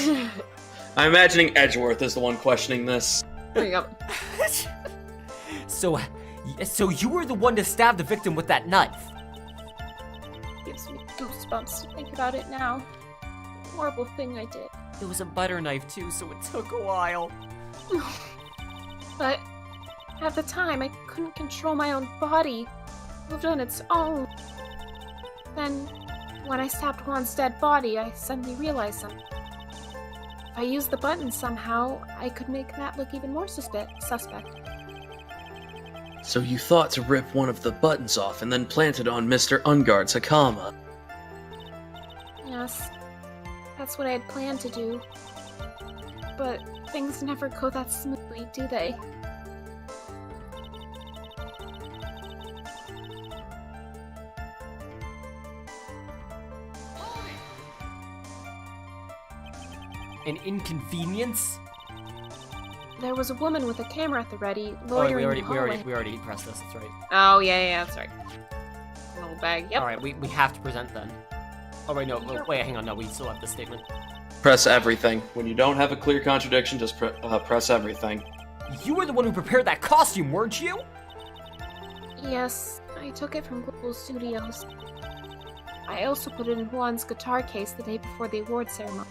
I'm imagining Edgeworth is the one questioning this. There you go. So you were the one to stab the victim with that knife? Gives me goosebumps to think about it now. Horrible thing I did. It was a butter knife too, so it took a while. But at the time, I couldn't control my own body. It moved on its own. Then, when I stabbed Juan's dead body, I suddenly realized something. If I used the button somehow, I could make Matt look even more suspect. So you thought to rip one of the buttons off and then plant it on Mr. Ungard's Hakama. Yes, that's what I had planned to do. But things never go that smoothly, do they? An inconvenience? There was a woman with a camera at the ready, Oh, loitering we in the hallway. already pressed this. That's right. Oh, yeah, that's right. Little bag, yep. All right, we have to present then. Oh wait, no, wait, hang on, no, we still have the statement. Press everything. When you don't have a clear contradiction, just press everything. You were the one who prepared that costume, weren't you? Yes, I took it from Global Studios. I also put it in Juan's guitar case the day before the award ceremony.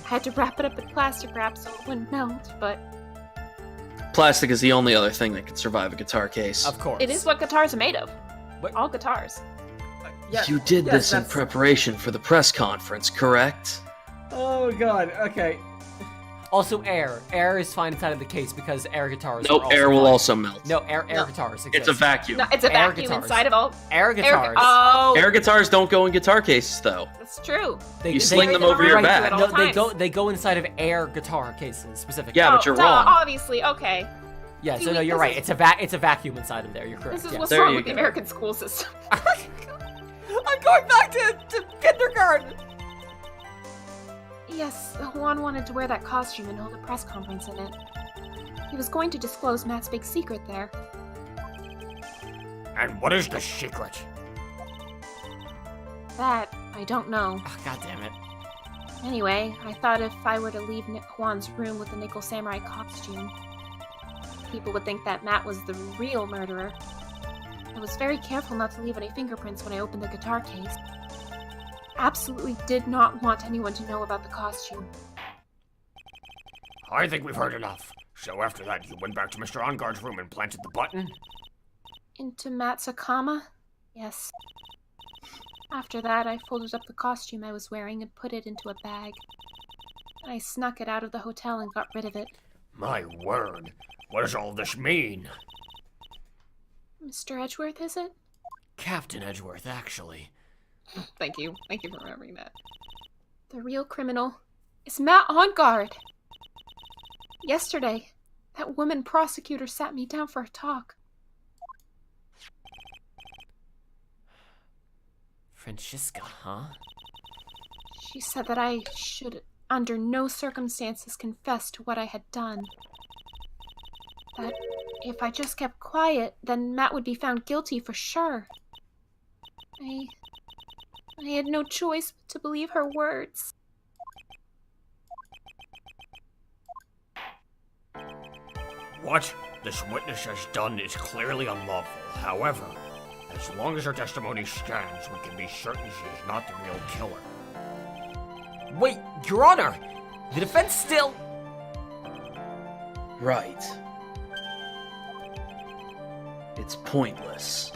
I had to wrap it up in plastic wrap so it wouldn't melt, but Plastic is the only other thing that can survive a guitar case. Of course. it is what guitars are made of. What? All guitars. You did this in preparation for the press conference, correct? Oh god, okay. Also, air. Air is fine inside of the case because air guitars. Nope, are also air will fine. also melt. No, air No. guitars exist. It's a vacuum. No, it's a Air vacuum guitars. inside of all. Air guitars. Oh, Air guitars don't go in guitar cases, though. that's true. You sling them over your right, back. At No, all they go inside of air guitar cases specifically. Yeah, but you're duh, wrong. Obviously, okay. Yeah, See, so no, you're this right. is- It's a vacuum inside of there. You're correct. This is yes. what's There wrong you with the go. American school system. I'm going back to kindergarten. Yes, Juan wanted to wear that costume and hold a press conference in it. He was going to disclose Matt's big secret there. And what is the secret? That, I don't know. Oh, God damn it. Anyway, I thought if I were to leave Juan's room with the Nickel Samurai costume, people would think that Matt was the real murderer. I was very careful not to leave any fingerprints when I opened the guitar case. Absolutely did not want anyone to know about the costume. I think we've heard enough. So after that, you went back to Mr. Onguard's room and planted the button? Into Matt's Akama? Yes. After that, I folded up the costume I was wearing and put it into a bag. I snuck it out of the hotel and got rid of it. My word. What does all this mean? Mr. Edgeworth, is it? Captain Edgeworth, actually. Thank you. Thank you for remembering that. The real criminal is Matt Onguard. Yesterday, that woman prosecutor sat me down for a talk. Francisca, huh? She said that I should, under no circumstances, confess to what I had done. That if I just kept quiet, then Matt would be found guilty for sure. I had no choice but to believe her words. What this witness has done is clearly unlawful. However, as long as her testimony stands, we can be certain she is not the real killer. Wait, Your Honor! The defense still... Right. It's pointless.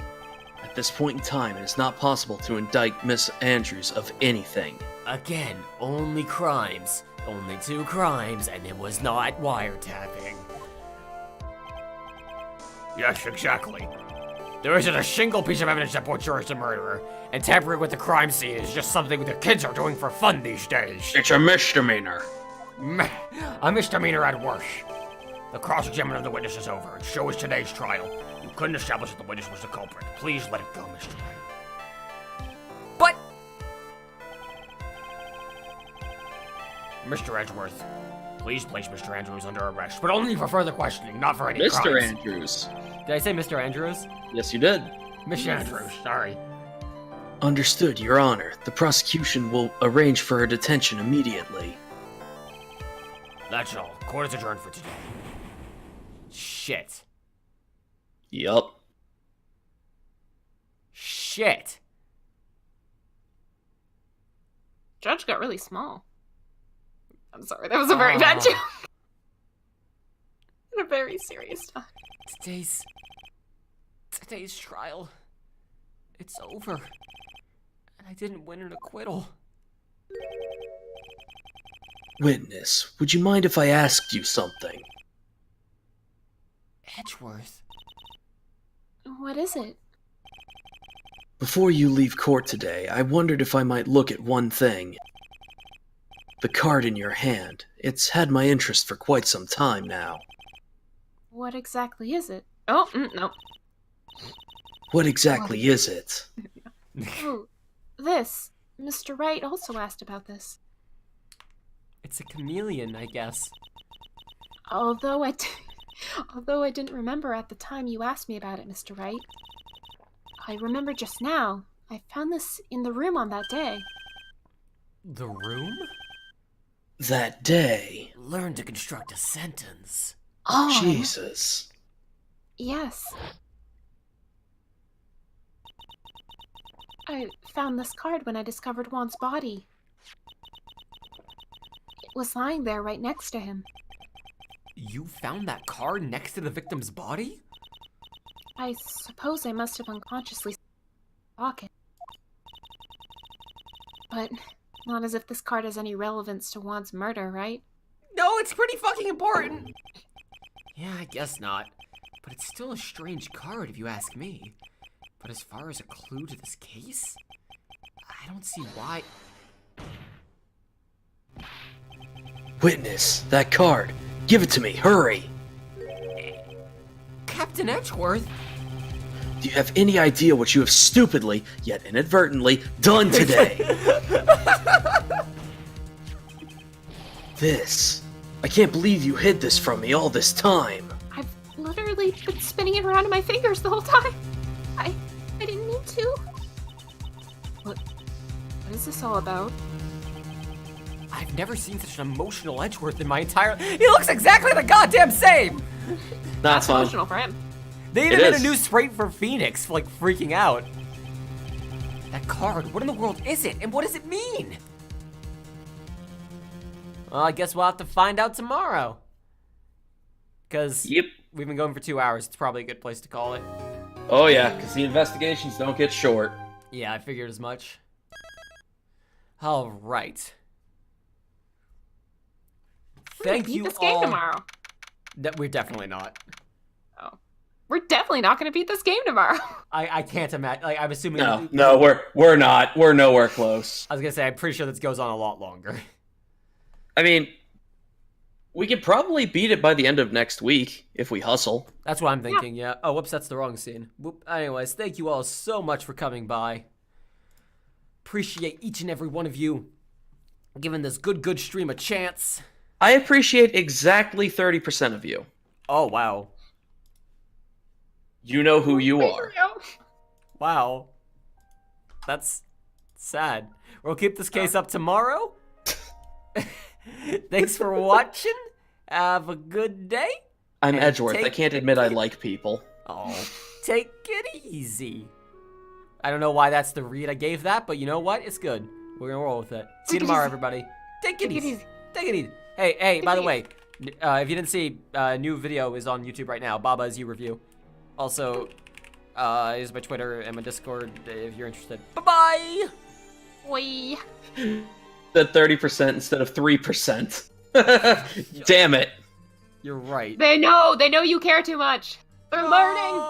At this point in time, it is not possible to indict Miss Andrews of anything. Again, only crimes. Only 2 crimes, and it was not wiretapping. Yes, exactly. There isn't a single piece of evidence that points her as a murderer, and tampering with the crime scene is just something the kids are doing for fun these days. It's a misdemeanor. A misdemeanor at worst. The cross-examination of the witness is over, and so is today's trial. You couldn't establish that the witness was the culprit. Please let it go, Mr. Wright. But... Mr. Edgeworth, please place Mr. Andrews under arrest, but only for further questioning, not for any Mr. crimes. Andrews. Did I say Mr. Andrews? Yes, you did. Mr. Andrews, sorry. Understood, Your Honor. The prosecution will arrange for her detention immediately. That's all. Court is adjourned for today. Shit. Yup. Shit. Judge got really small. I'm sorry, that was a very bad joke. At a very serious time. Today's trial. It's over. And I didn't win an acquittal. Witness, would you mind if I asked you something? Edgeworth. What is it? Before you leave court today, I wondered if I might look at one thing. The card in your hand. It's had my interest for quite some time now. What exactly is it? Oh, no. What exactly is it? Oh, this. Mr. Wright also asked about this. It's a chameleon, I guess. Although I didn't remember at the time you asked me about it, Mr. Wright. I remember just now. I found this in the room on that day. The room? That day. Learn to construct a sentence. Oh, Jesus. yes. I found this card when I discovered Juan's body. It was lying there right next to him. You found that card next to the victim's body? I suppose I must have unconsciously pocket. But not as if this card has any relevance to Juan's murder, right? No, it's pretty fucking important. Yeah, I guess not. But it's still a strange card if you ask me. But as far as a clue to this case, I don't see why... Witness, that card. Give it to me, hurry. Captain Edgeworth? Do you have any idea what you have stupidly, yet inadvertently, done today? this? I can't believe you hid this from me all this time. I've literally been spinning it around in my fingers the whole time. I didn't mean to. What is this all about? I've never seen such an emotional Edgeworth in my entire. He looks exactly the goddamn same. That's fine. Emotional for him. They even It made a is. new sprite for Phoenix, like freaking out. That card, what in the world is it, and what does it mean? Well, I guess we'll have to find out tomorrow. Because Yep. we've been going for 2 hours. It's probably a good place to call it. Oh yeah, because the investigations don't get short. Yeah, I figured as much. All right. Thank Beat you this game all. tomorrow. We're definitely not. Oh, we're definitely not going to beat this game tomorrow. I can't imagine. Like, I'm assuming. No, we're not. We're nowhere close. I was gonna say, I'm pretty sure this goes on a lot longer. I mean, we could probably beat it by the end of next week if we hustle. That's what I'm thinking, yeah. Oh, whoops, that's the wrong scene. Whoop. Anyways, thank you all so much for coming by. Appreciate each and every one of you giving this good stream a chance. I appreciate exactly 30% of you. Oh, wow. You know who you are. Wow. That's sad. We'll keep this case up tomorrow. Thanks for watching. Have a good day. I'm And Edgeworth. I take can't admit I like people. Oh, take it easy. I don't know why that's the read I gave that, but you know what? It's good. We're gonna roll with it. See you tomorrow, everybody. Take it easy. Take it easy. Hey, by the way, if you didn't see, new video is on YouTube right now. Baba is you review. Also, here's my Twitter and my Discord if you're interested. Bye-bye! Oi. Said 30% instead of 3%. Damn it. You're right. They know you care too much. They're learning.